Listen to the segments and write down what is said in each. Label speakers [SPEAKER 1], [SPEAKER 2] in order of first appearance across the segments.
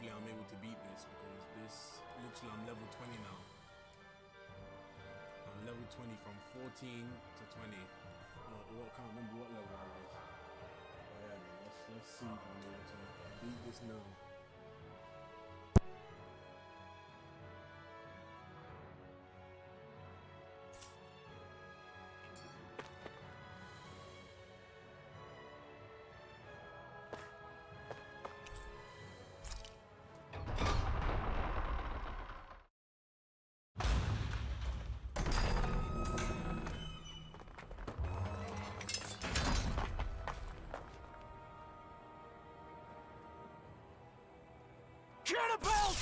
[SPEAKER 1] hopefully I'm able to beat this, because this, literally I'm level 20 now. I'm level 20 from 14 to 20. I can't remember what level I was. But yeah, man, let's see if I'm able to beat this now.
[SPEAKER 2] Cannibals!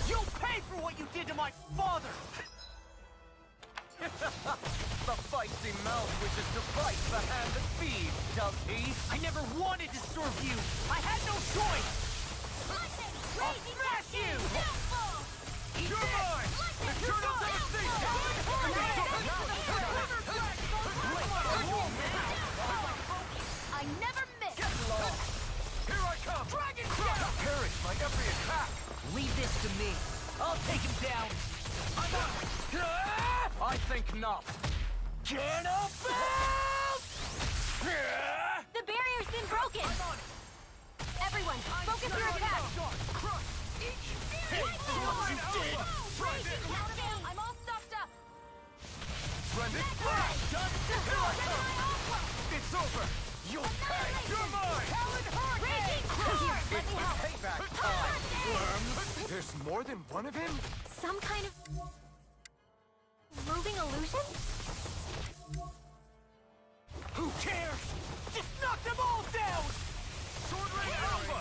[SPEAKER 2] You'll pay for what you did to my father!
[SPEAKER 3] The feisty mouth wishes to bite the hand that feeds, does he?
[SPEAKER 2] I never wanted to serve you! I had no choice! I'll smash you!
[SPEAKER 3] You're mine! Eternal devastation!
[SPEAKER 4] I never miss!
[SPEAKER 3] Get lost! Here I come!
[SPEAKER 2] Dragon
[SPEAKER 3] I'll perish by every attack!
[SPEAKER 2] Leave this to me. I'll take him down. I'm on.
[SPEAKER 3] I think not.
[SPEAKER 2] Cannibals!
[SPEAKER 4] The barrier's been broken!
[SPEAKER 2] I'm on it.
[SPEAKER 4] Everyone, focus your attack!
[SPEAKER 3] Crush!
[SPEAKER 2] Hey, for what you did!
[SPEAKER 4] I'm all stuffed up!
[SPEAKER 3] Splendid blast! It's over! You'll pay! You're mine!
[SPEAKER 4] Here, let me help!
[SPEAKER 3] Payback time, worm! There's more than one of him?
[SPEAKER 4] Some kind of... moving illusion?
[SPEAKER 2] Who cares? Just knock them all down!
[SPEAKER 3] Sword Ray Alpha!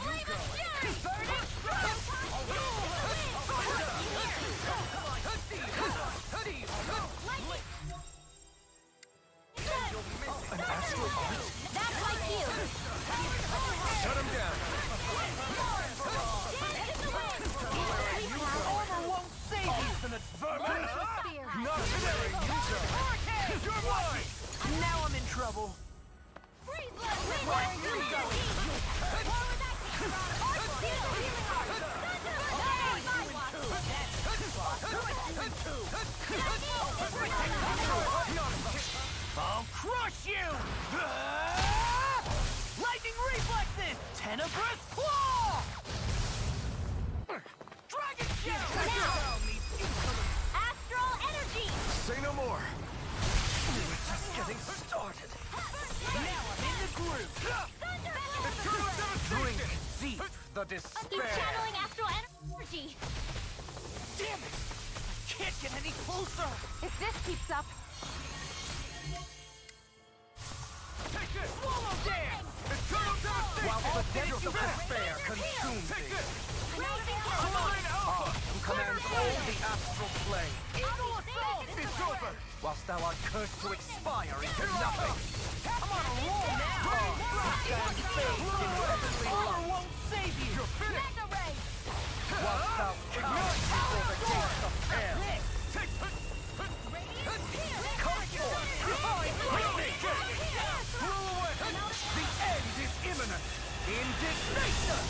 [SPEAKER 3] An astral art?
[SPEAKER 4] That's like you!
[SPEAKER 3] Shut him down!
[SPEAKER 2] Armor won't save you, infinite vermin!
[SPEAKER 3] Not today, user! You're mine!
[SPEAKER 2] Now I'm in trouble.
[SPEAKER 4] Where are you going?
[SPEAKER 2] I'll crush you! Lightning reflexes! Tenebrous claw! Dragon shell!
[SPEAKER 4] Astral energy!
[SPEAKER 3] Say no more! We're just getting started!
[SPEAKER 2] Now I'm in the groove!
[SPEAKER 3] Eternal
[SPEAKER 2] Drink
[SPEAKER 3] devastation!
[SPEAKER 2] deep the
[SPEAKER 4] He's
[SPEAKER 2] despair!
[SPEAKER 4] channeling astral energy!
[SPEAKER 2] Damn it! I can't get any closer!
[SPEAKER 4] If this keeps up...
[SPEAKER 3] Take this!
[SPEAKER 2] Swallow dance!
[SPEAKER 3] Eternal devastation!
[SPEAKER 2] While the depths of
[SPEAKER 3] back.
[SPEAKER 2] despair consume
[SPEAKER 3] Take
[SPEAKER 2] thee,
[SPEAKER 3] this!
[SPEAKER 2] I,
[SPEAKER 3] Alpha!
[SPEAKER 2] who commands all the astral plane,
[SPEAKER 4] Eagle assault!
[SPEAKER 3] It's over!
[SPEAKER 2] whilst thou art cursed to expire into nothing. I'm on a roll now! Stand faced in heavenly light. Won't save you!
[SPEAKER 3] You're finished!
[SPEAKER 4] Mega ray!
[SPEAKER 2] Whilst thou comes before the gates of hell.
[SPEAKER 3] Take this!
[SPEAKER 2] Come forth!
[SPEAKER 3] Throw away!
[SPEAKER 2] The end is imminent! Indignation!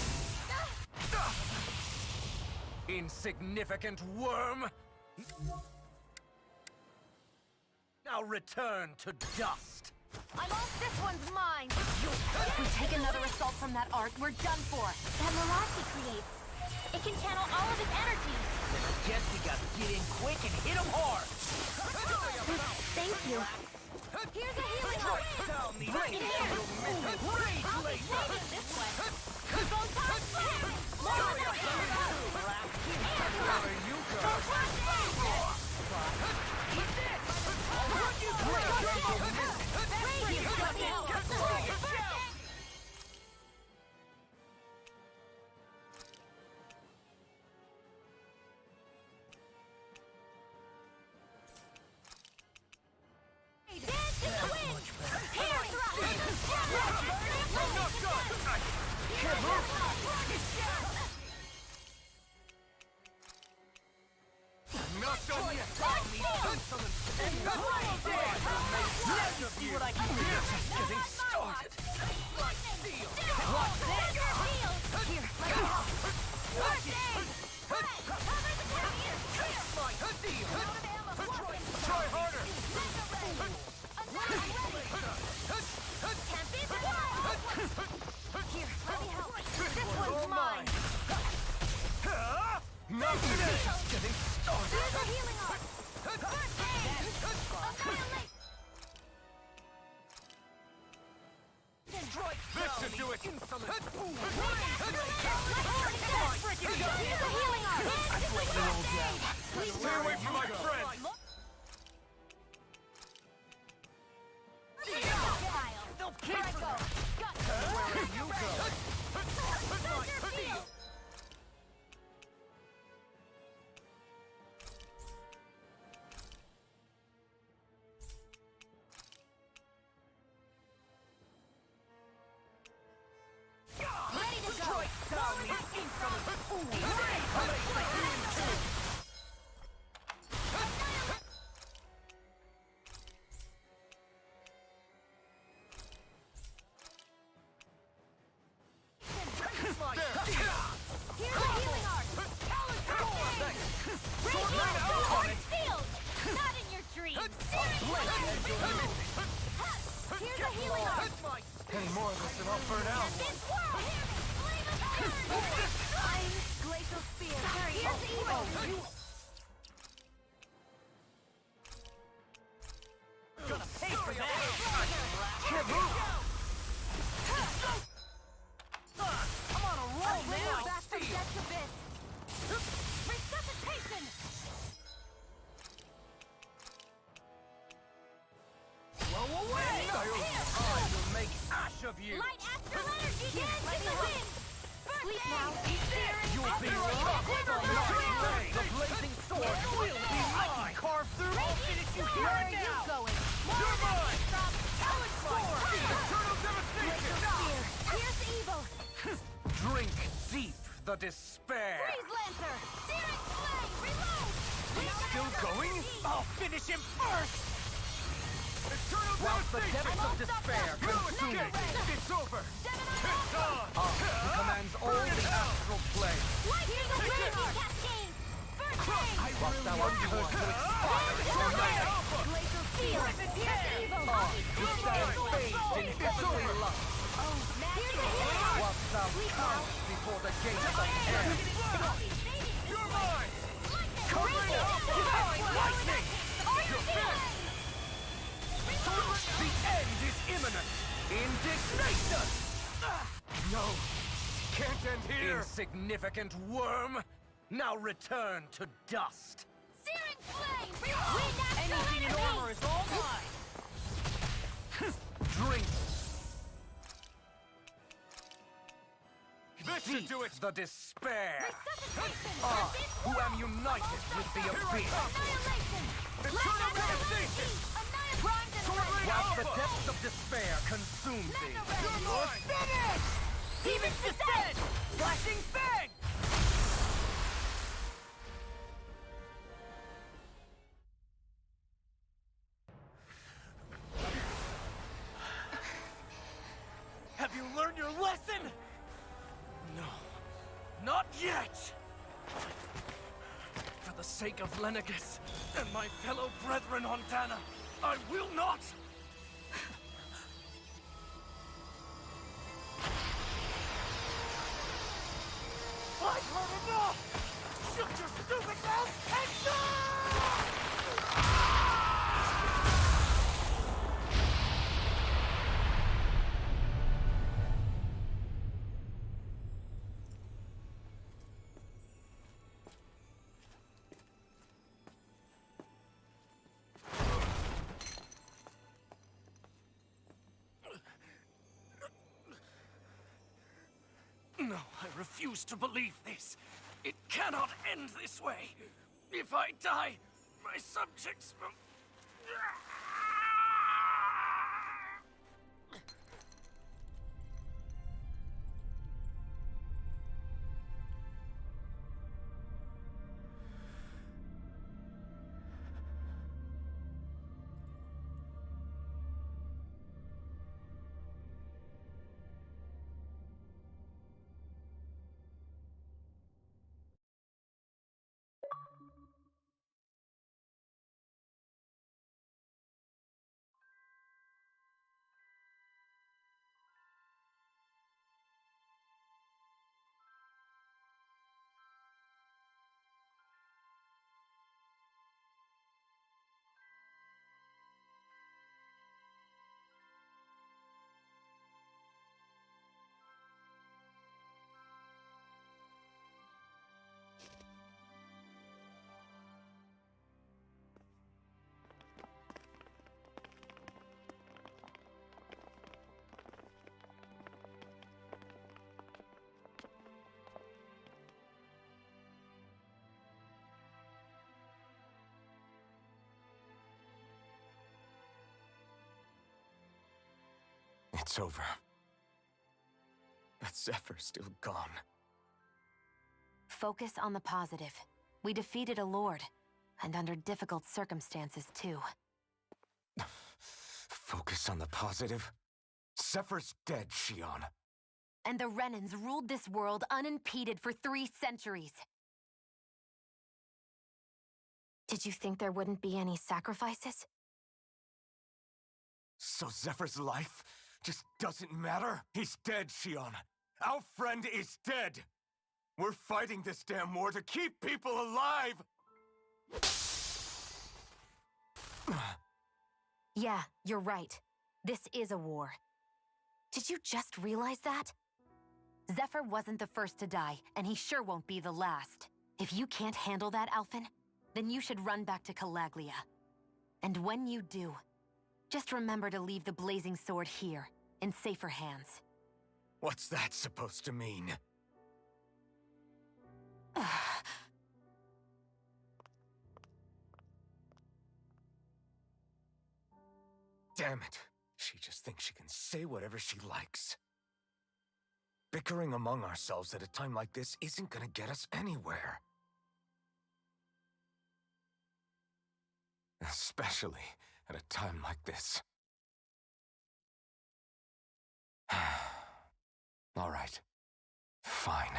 [SPEAKER 2] Insignificant worm! Now return to dust!
[SPEAKER 4] I'm off, this one's mine! If we take another assault from that arc, we're done for. That mirage he creates, it can channel all of his energy.
[SPEAKER 2] Then I guess we gotta get in quick and hit him hard!
[SPEAKER 4] Thank you. Here's a healing
[SPEAKER 2] Strike
[SPEAKER 4] art.
[SPEAKER 2] down the
[SPEAKER 4] Bring it
[SPEAKER 2] angel
[SPEAKER 4] here.
[SPEAKER 2] missile! Rage
[SPEAKER 4] I'll be
[SPEAKER 2] laser!
[SPEAKER 4] saving this one. Photon flare! More of that
[SPEAKER 2] Wherever you go!
[SPEAKER 3] Not done
[SPEAKER 2] See what I can do. Just getting started.
[SPEAKER 4] Here, let me help. First aid! Fred, cover the carrier! Clear! Out of ammo!
[SPEAKER 3] Try harder!
[SPEAKER 4] Can't be surprised! Here, let me help. This one's mine!
[SPEAKER 2] Not today. Just getting started.
[SPEAKER 4] Here's a healing arm! First aid! Annihilate!
[SPEAKER 3] This should do it!
[SPEAKER 2] Insolent
[SPEAKER 4] Here's a healing arm!
[SPEAKER 3] Stay away from my friend!
[SPEAKER 2] They'll keep where you go.
[SPEAKER 4] Ready to go! Forward acting Here's a healing art! Forward field! Not in your dreams! Here's a healing art!
[SPEAKER 2] Any more of this and I'll burn out.
[SPEAKER 4] Glacial spear! Here's evil!
[SPEAKER 2] Gonna pay for that. I'm on a roll now.
[SPEAKER 4] Back from death's abyss! Resuscitation!
[SPEAKER 2] Blow away. I will make ash of you.
[SPEAKER 4] Light astral energy dance in the wind! Sleep now!
[SPEAKER 2] You'll be rocked on my blade. The blazing sword will be mine. Carve through. I'll finish you here
[SPEAKER 4] Where are
[SPEAKER 2] and
[SPEAKER 4] you
[SPEAKER 2] now.
[SPEAKER 4] going?
[SPEAKER 3] You're mine!
[SPEAKER 4] Talon sword!
[SPEAKER 3] Eternal devastation!
[SPEAKER 4] Here's evil!
[SPEAKER 2] Drink deep the despair.
[SPEAKER 4] Freeze Lancer! Searing flame! Reload!
[SPEAKER 2] Still going? I'll finish him first.
[SPEAKER 3] Eternal
[SPEAKER 2] Whilst the
[SPEAKER 3] devastation!
[SPEAKER 2] depths of despair consume me,
[SPEAKER 3] It's over! It's on!
[SPEAKER 2] he commands all the astral plane.
[SPEAKER 4] Lightning Lightning Cascade! First aid!
[SPEAKER 2] Whilst thou art cursed to expire in your night,
[SPEAKER 4] Glacial Steel! Here's evil!
[SPEAKER 2] you stand bathed in heavenly love.
[SPEAKER 4] Here's a healing art!
[SPEAKER 2] Whilst thou cowered before the gates of hell.
[SPEAKER 3] You're mine!
[SPEAKER 2] Lightning! The end is imminent! Indignation!
[SPEAKER 3] No! Can't end here!
[SPEAKER 2] Insignificant worm! Now return to dust!
[SPEAKER 4] Searing flame! Wind astral
[SPEAKER 2] Anything in
[SPEAKER 4] energy!
[SPEAKER 2] armor is all mine! Drink
[SPEAKER 3] This should do it!
[SPEAKER 2] the despair!
[SPEAKER 4] Resuscitation!
[SPEAKER 2] I, who am united with the abyss!
[SPEAKER 4] Annihilation!
[SPEAKER 3] Eternal devastation!
[SPEAKER 2] Whilst the depths of despair consume thee!
[SPEAKER 3] You're
[SPEAKER 2] Finished! Demon's descent! Flashing fang! Have you learned your lesson? No, not yet! For the sake of Lenegus and my fellow brethren on Dana, I will not! I've heard enough! Shut your stupid mouth and No, I refuse to believe this. It cannot end this way. If I die, my subjects will...
[SPEAKER 5] It's over. But Zephyr's still gone.
[SPEAKER 4] Focus on the positive. We defeated a lord, and under difficult circumstances, too.
[SPEAKER 5] Focus on the positive? Zephyr's dead, Shion.
[SPEAKER 4] And the Renans ruled this world unimpeded for 3 centuries. Did you think there wouldn't be any sacrifices?
[SPEAKER 5] So Zephyr's life just doesn't matter? He's dead, Shion. Our friend is dead. We're fighting this damn war to keep people alive!
[SPEAKER 4] Yeah, you're right. This is a war. Did you just realize that? Zephyr wasn't the first to die, and he sure won't be the last. If you can't handle that, Alphen, then you should run back to Calaglia. And when you do, just remember to leave the blazing sword here, in safer hands.
[SPEAKER 5] What's that supposed to mean? Damn it. She just thinks she can say whatever she likes. Bickering among ourselves at a time like this isn't gonna get us anywhere. Especially at a time like this. All right. Fine.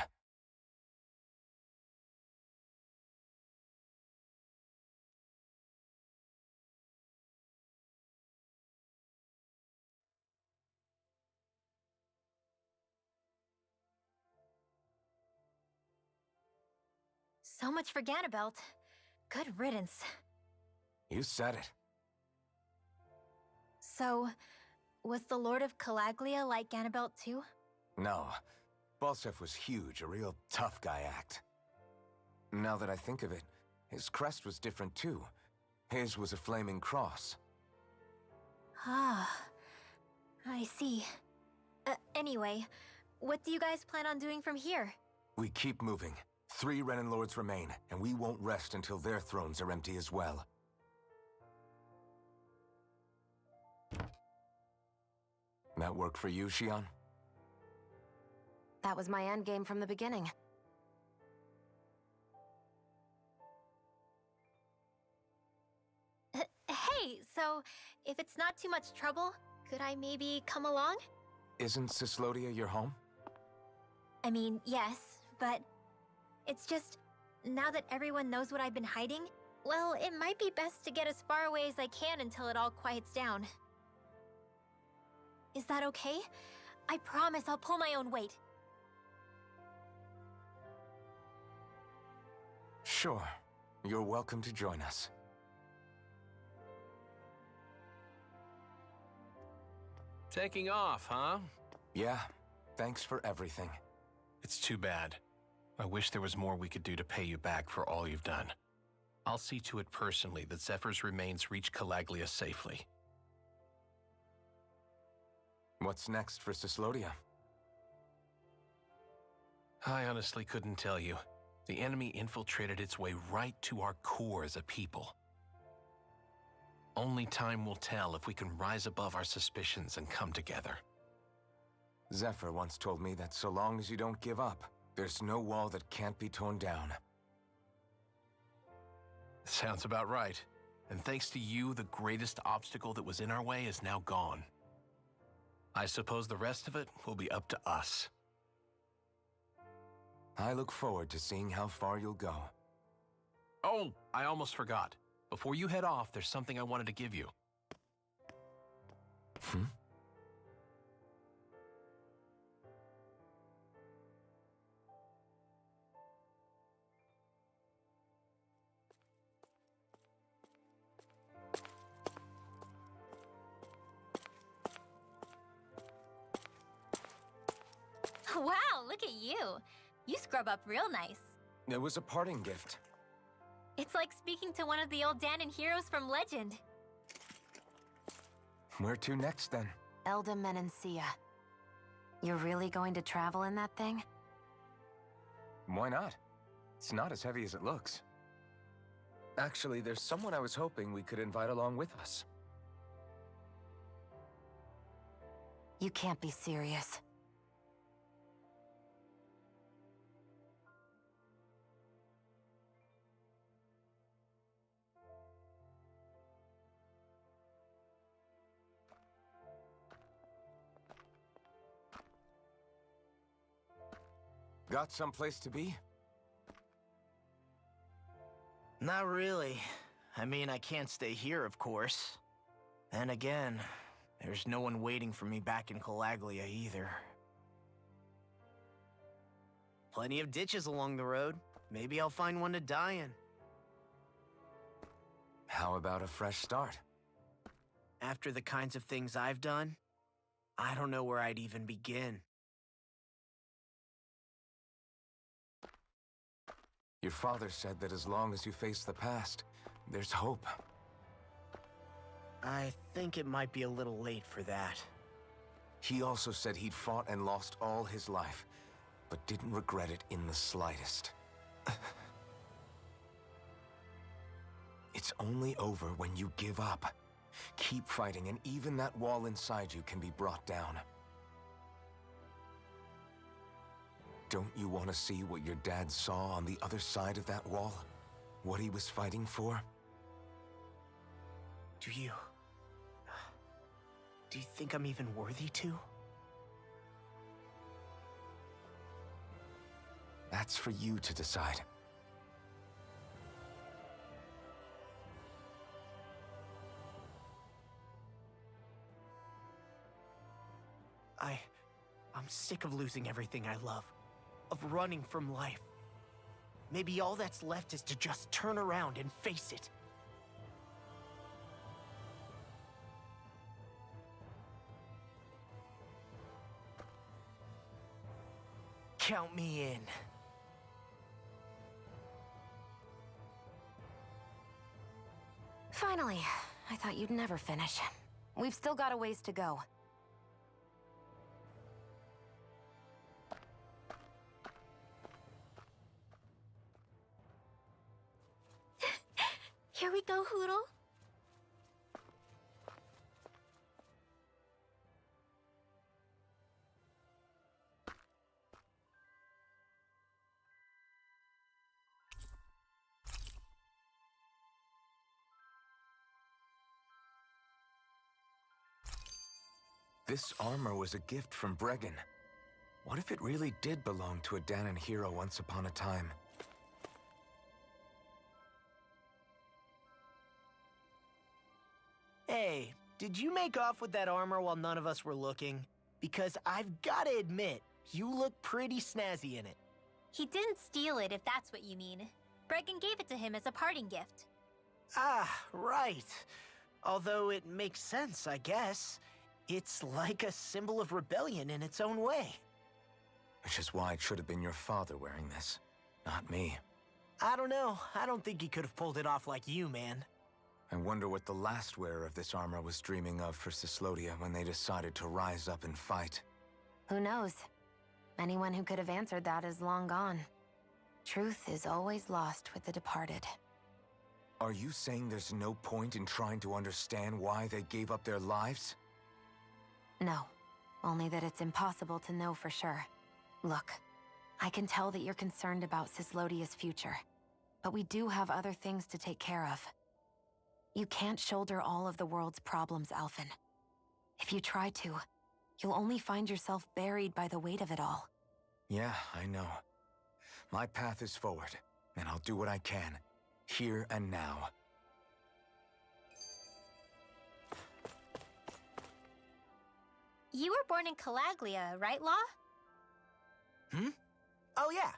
[SPEAKER 4] So much for Ganabelt. Good riddance.
[SPEAKER 5] You said it.
[SPEAKER 4] So, was the Lord of Calaglia like Ganabelt too?
[SPEAKER 5] No. Balsef was huge, a real tough guy act. Now that I think of it, his crest was different too. His was a flaming cross.
[SPEAKER 4] Ah, I see. Anyway, what do you guys plan on doing from here?
[SPEAKER 5] We keep moving. 3 Renan Lords remain, and we won't rest until their thrones are empty as well. That work for you, Shion?
[SPEAKER 4] That was my endgame from the beginning. Hey, so if it's not too much trouble, could I maybe come along?
[SPEAKER 5] Isn't Cyslodia your home?
[SPEAKER 4] I mean, yes, but it's just, now that everyone knows what I've been hiding, well, it might be best to get as far away as I can until it all quiets down. Is that okay? I promise I'll pull my own weight.
[SPEAKER 5] Sure. You're welcome to join us.
[SPEAKER 6] Taking off, huh?
[SPEAKER 5] Yeah. Thanks for everything.
[SPEAKER 6] It's too bad. I wish there was more we could do to pay you back for all you've done. I'll see to it personally that Zephyr's remains reach Calaglia safely.
[SPEAKER 5] What's next for Cyslodia?
[SPEAKER 6] I honestly couldn't tell you. The enemy infiltrated its way right to our core as a people. Only time will tell if we can rise above our suspicions and come together.
[SPEAKER 5] Zephyr once told me that so long as you don't give up, there's no wall that can't be torn down.
[SPEAKER 6] Sounds about right. And thanks to you, the greatest obstacle that was in our way is now gone. I suppose the rest of it will be up to us.
[SPEAKER 5] I look forward to seeing how far you'll go.
[SPEAKER 6] Oh, I almost forgot. Before you head off, there's something I wanted to give you.
[SPEAKER 4] Wow, look at you. You scrub up real nice.
[SPEAKER 5] It was a parting gift.
[SPEAKER 4] It's like speaking to one of the old Danon heroes from legend.
[SPEAKER 5] Where to next, then?
[SPEAKER 4] Elda Menancia. You're really going to travel in that thing?
[SPEAKER 5] Why not? It's not as heavy as it looks. Actually, there's someone I was hoping we could invite along with us.
[SPEAKER 4] You can't be serious.
[SPEAKER 5] Got someplace to be?
[SPEAKER 2] Not really. I mean, I can't stay here, of course. And again, there's no one waiting for me back in Calaglia either. Plenty of ditches along the road. Maybe I'll find one to die in.
[SPEAKER 5] How about a fresh start?
[SPEAKER 2] After the kinds of things I've done, I don't know where I'd even begin.
[SPEAKER 5] Your father said that as long as you face the past, there's hope.
[SPEAKER 2] I think it might be a little late for that.
[SPEAKER 5] He also said he'd fought and lost all his life, but didn't regret it in the slightest. It's only over when you give up. Keep fighting, and even that wall inside you can be brought down. Don't you want to see what your dad saw on the other side of that wall? What he was fighting for?
[SPEAKER 2] Do you think I'm even worthy to?
[SPEAKER 5] That's for you to decide.
[SPEAKER 2] I'm sick of losing everything I love. Of running from life. Maybe all that's left is to just turn around and face it. Count me in.
[SPEAKER 4] Finally. I thought you'd never finish. We've still got a ways to go.
[SPEAKER 7] Here we go, Hoodle.
[SPEAKER 5] This armor was a gift from Bregan. What if it really did belong to a Danon hero once upon a time?
[SPEAKER 2] Hey, did you make off with that armor while none of us were looking? Because I've gotta admit, you look pretty snazzy in it.
[SPEAKER 7] He didn't steal it, if that's what you mean. Bregan gave it to him as a parting gift.
[SPEAKER 2] Ah, right. Although it makes sense, I guess. It's like a symbol of rebellion in its own way.
[SPEAKER 5] Which is why it should have been your father wearing this, not me.
[SPEAKER 2] I don't know. I don't think he could have pulled it off like you, man.
[SPEAKER 5] I wonder what the last wearer of this armor was dreaming of for Cyslodia when they decided to rise up and fight.
[SPEAKER 4] Who knows? Anyone who could have answered that is long gone. Truth is always lost with the departed.
[SPEAKER 5] Are you saying there's no point in trying to understand why they gave up their lives?
[SPEAKER 4] No. Only that it's impossible to know for sure. Look, I can tell that you're concerned about Cyslodia's future. But we do have other things to take care of. You can't shoulder all of the world's problems, Alphen. If you try to, you'll only find yourself buried by the weight of it all.
[SPEAKER 5] Yeah, I know. My path is forward, and I'll do what I can, here and now.
[SPEAKER 7] You were born in Calaglia, right, Law?
[SPEAKER 2] Oh yeah,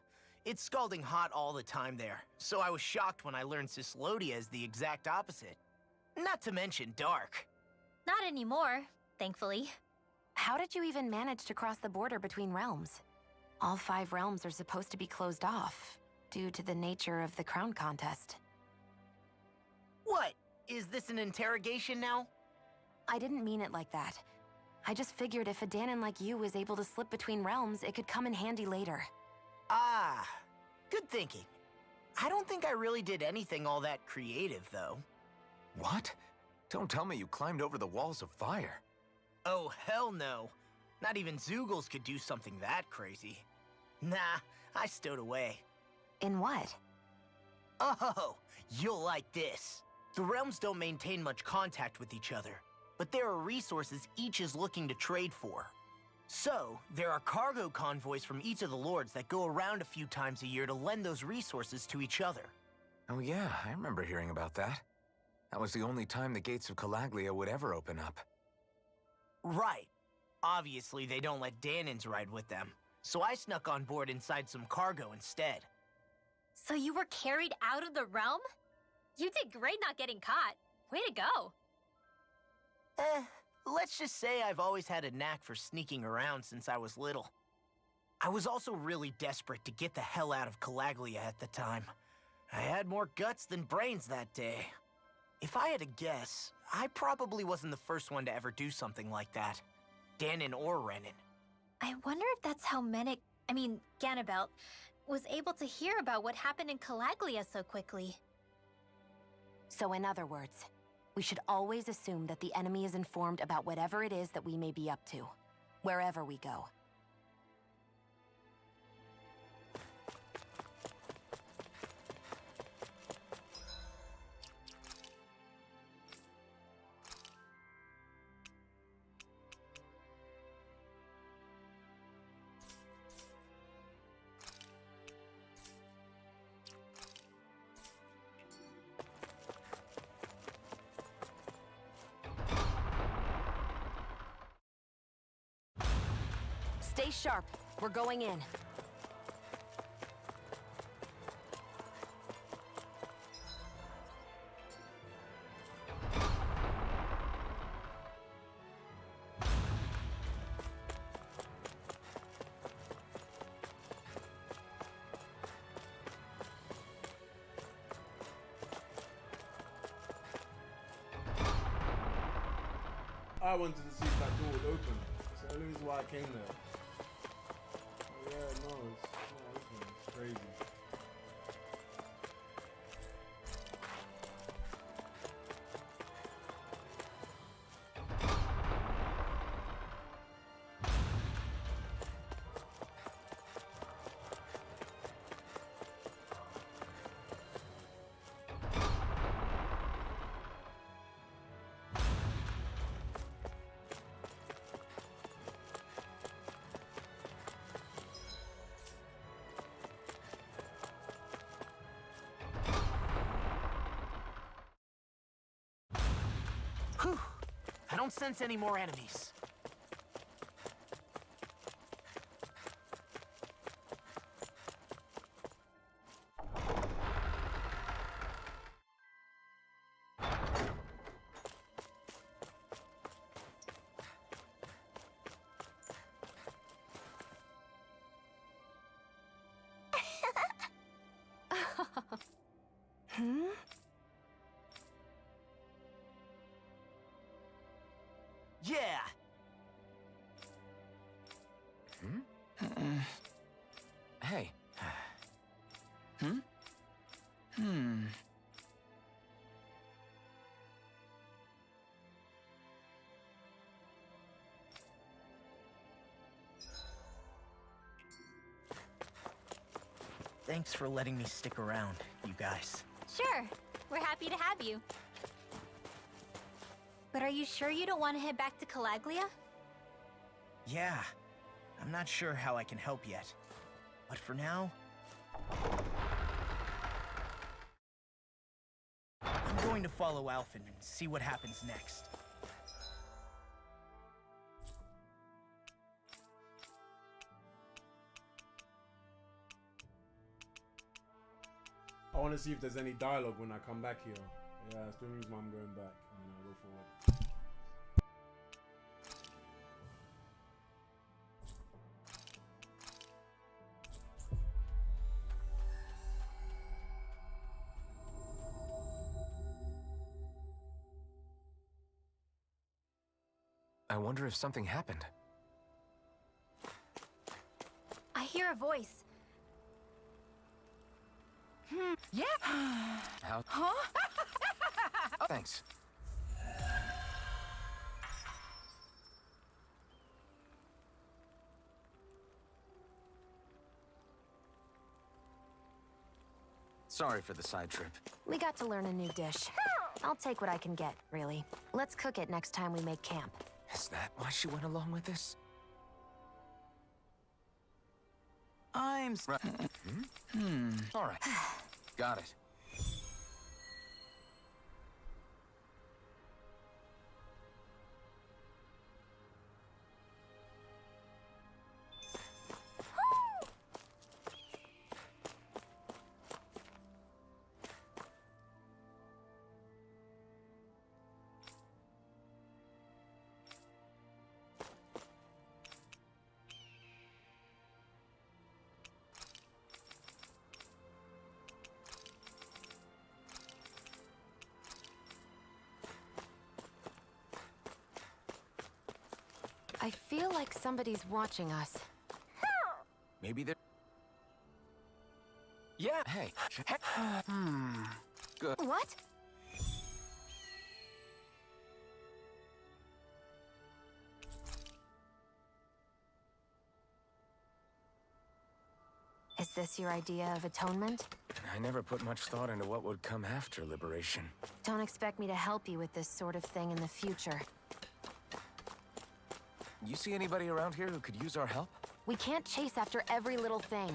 [SPEAKER 2] it's scalding hot all the time there, so I was shocked when I learned Cyslodia is the exact opposite. Not to mention dark.
[SPEAKER 7] Not anymore, thankfully.
[SPEAKER 4] How did you even manage to cross the border between realms? All 5 realms are supposed to be closed off, due to the nature of the crown contest.
[SPEAKER 2] What? Is this an interrogation now?
[SPEAKER 4] I didn't mean it like that. I just figured if a Danon like you was able to slip between realms, it could come in handy later.
[SPEAKER 2] Ah, good thinking. I don't think I really did anything all that creative, though.
[SPEAKER 5] What? Don't tell me you climbed over the walls of fire.
[SPEAKER 2] Oh, hell no. Not even Zoogles could do something that crazy. Nah, I stowed away.
[SPEAKER 4] In what?
[SPEAKER 2] Oh, you'll like this. The realms don't maintain much contact with each other, but there are resources each is looking to trade for. So, there are cargo convoys from each of the lords that go around a few times a year to lend those resources to each other.
[SPEAKER 5] Oh yeah, I remember hearing about that. That was the only time the gates of Calaglia would ever open up.
[SPEAKER 2] Right. Obviously, they don't let Danins ride with them, so I snuck on board inside some cargo instead.
[SPEAKER 7] So you were carried out of the realm? You did great not getting caught. Way to go.
[SPEAKER 2] Let's just say I've always had a knack for sneaking around since I was little. I was also really desperate to get the hell out of Calaglia at the time. I had more guts than brains that day. If I had to guess, I probably wasn't the first one to ever do something like that. Danon or Renan.
[SPEAKER 7] I wonder if that's how Ganabelt, was able to hear about what happened in Calaglia so quickly.
[SPEAKER 4] So in other words, we should always assume that the enemy is informed about whatever it is that we may be up to, wherever we go. Stay sharp. We're going in.
[SPEAKER 1] I wanted to see if that door would open. That's the only reason why I came there. Oh, yeah, no, it's crazy.
[SPEAKER 2] Whew. I don't sense any more enemies.
[SPEAKER 4] Hmm?
[SPEAKER 2] Yeah!
[SPEAKER 5] Hey,
[SPEAKER 2] Thanks for letting me stick around, you guys.
[SPEAKER 7] Sure, we're happy to have you. But are you sure you don't want to head back to Calaglia?
[SPEAKER 2] Yeah, I'm not sure how I can help yet. But for now, I'm going to follow Alphen and see what happens next.
[SPEAKER 1] I want to see if there's any dialogue when I come back here. Yeah, that's the only reason why I'm going back. And then I'll go forward.
[SPEAKER 5] I wonder if something happened.
[SPEAKER 7] I hear a voice.
[SPEAKER 4] Yeah.
[SPEAKER 5] How?
[SPEAKER 4] Huh?
[SPEAKER 5] Oh, thanks. Sorry for the side trip.
[SPEAKER 4] We got to learn a new dish. I'll take what I can get, really. Let's cook it next time we make camp.
[SPEAKER 5] Is that why she went along with this? All right. Got it.
[SPEAKER 4] I feel like somebody's watching us.
[SPEAKER 5] Maybe they're... Yeah, hey. Good.
[SPEAKER 4] What? Is this your idea of atonement?
[SPEAKER 5] I never put much thought into what would come after liberation.
[SPEAKER 4] Don't expect me to help you with this sort of thing in the future.
[SPEAKER 5] You see anybody around here who could use our help?
[SPEAKER 4] We can't chase after every little thing.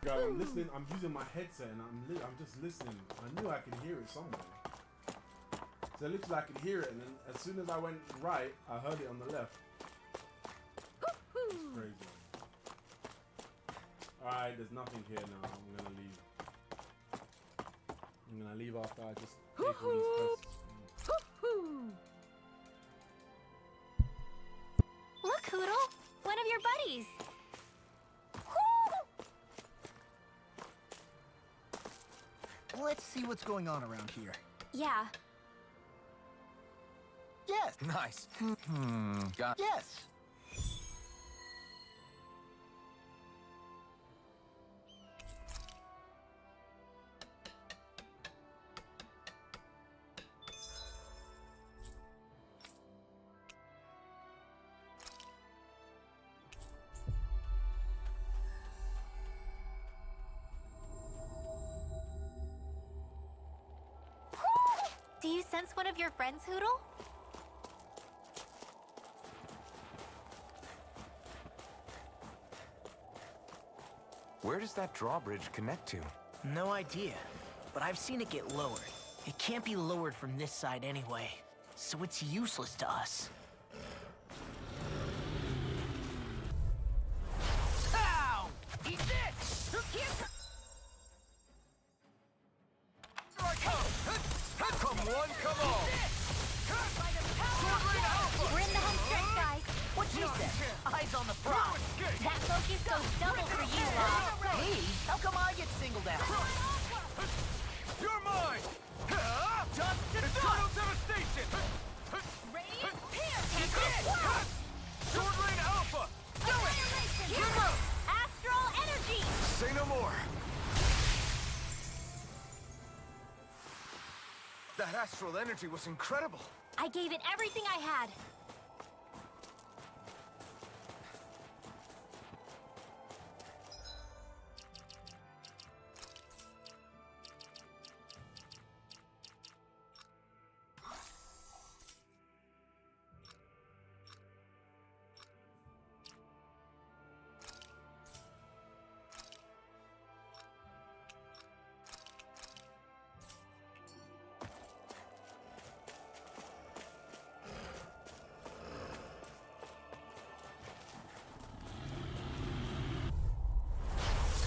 [SPEAKER 1] God, I'm listening. I'm using my headset and I'm just listening. I knew I could hear it somewhere. So literally I could hear it, and then as soon as I went right, I heard it on the left. It's crazy. Alright, there's nothing here now. I'm gonna leave. I'm gonna leave after I just take all these quests.
[SPEAKER 7] Look, Hoodle! One of your buddies!
[SPEAKER 2] Let's see what's going on around here.
[SPEAKER 7] Yeah.
[SPEAKER 2] Yes.
[SPEAKER 5] Nice. Got
[SPEAKER 2] Yes.
[SPEAKER 7] Do you sense one of your friends, Hoodle?
[SPEAKER 5] Where does that drawbridge connect to?
[SPEAKER 2] No idea, but I've seen it get lowered. It can't be lowered from this side anyway, so it's useless to us. Ow! Eat this!
[SPEAKER 3] Here I come! Come one, come all!
[SPEAKER 7] We're in the home stretch, guys.
[SPEAKER 2] What she said? Eyes on the prize.
[SPEAKER 7] That focus goes double for you, Law.
[SPEAKER 2] Me? How come I get singled out?
[SPEAKER 3] You're mine!
[SPEAKER 2] Just
[SPEAKER 3] Eternal devastation!
[SPEAKER 7] Radiant Pierce!
[SPEAKER 3] Sword Rain Alpha!
[SPEAKER 7] Do it! Hero! Astral energy!
[SPEAKER 5] Say no more. That astral energy was incredible.
[SPEAKER 7] I gave it everything I had.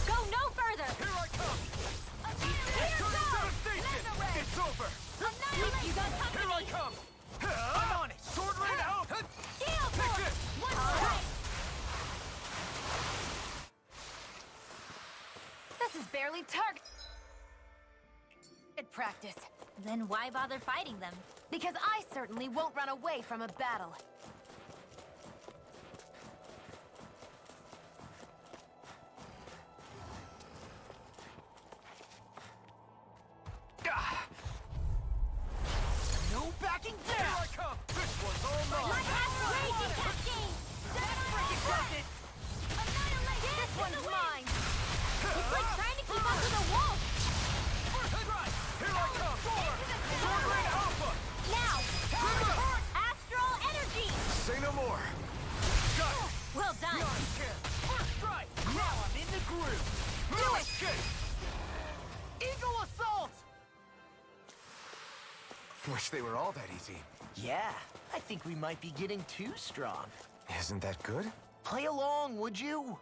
[SPEAKER 7] Go no further!
[SPEAKER 3] Here I come!
[SPEAKER 7] Here
[SPEAKER 3] Eternal
[SPEAKER 7] goes!
[SPEAKER 3] devastation!
[SPEAKER 7] Leather
[SPEAKER 3] It's over!
[SPEAKER 7] Annihilation! You got
[SPEAKER 3] Here I
[SPEAKER 7] company!
[SPEAKER 3] come!
[SPEAKER 2] I'm on it.
[SPEAKER 3] Sword Rain Alpha!
[SPEAKER 7] Steel
[SPEAKER 3] Take
[SPEAKER 7] Force!
[SPEAKER 3] this!
[SPEAKER 7] One strike!
[SPEAKER 4] This is barely target practice.
[SPEAKER 7] Then why bother fighting them?
[SPEAKER 4] Because I certainly won't run away from a battle.
[SPEAKER 5] Wish they were all that easy.
[SPEAKER 2] Yeah, I think we might be getting too strong.
[SPEAKER 5] Isn't that good?
[SPEAKER 2] Play along, would you?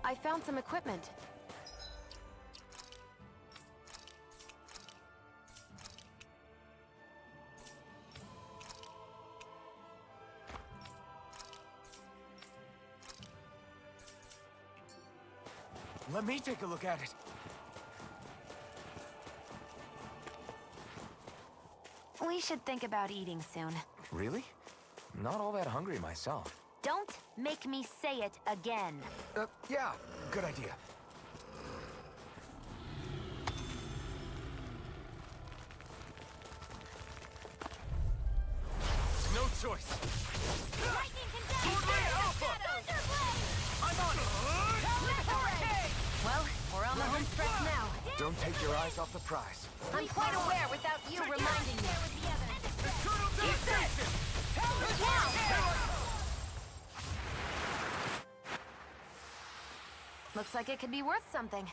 [SPEAKER 8] I found some equipment.
[SPEAKER 5] Let me take a look at it.
[SPEAKER 4] We should think about eating soon.
[SPEAKER 5] Really? Not all that hungry myself.
[SPEAKER 4] Don't make me say it again.
[SPEAKER 5] Yeah, good idea. No choice.
[SPEAKER 7] Lightning condense!
[SPEAKER 3] Alpha! I'm on it!
[SPEAKER 4] Well, we're on the home stretch now.
[SPEAKER 5] Don't take your eyes off the prize.
[SPEAKER 4] I'm quite aware without you reminding me.
[SPEAKER 3] Eternal devastation!
[SPEAKER 4] Looks like it could be worth something.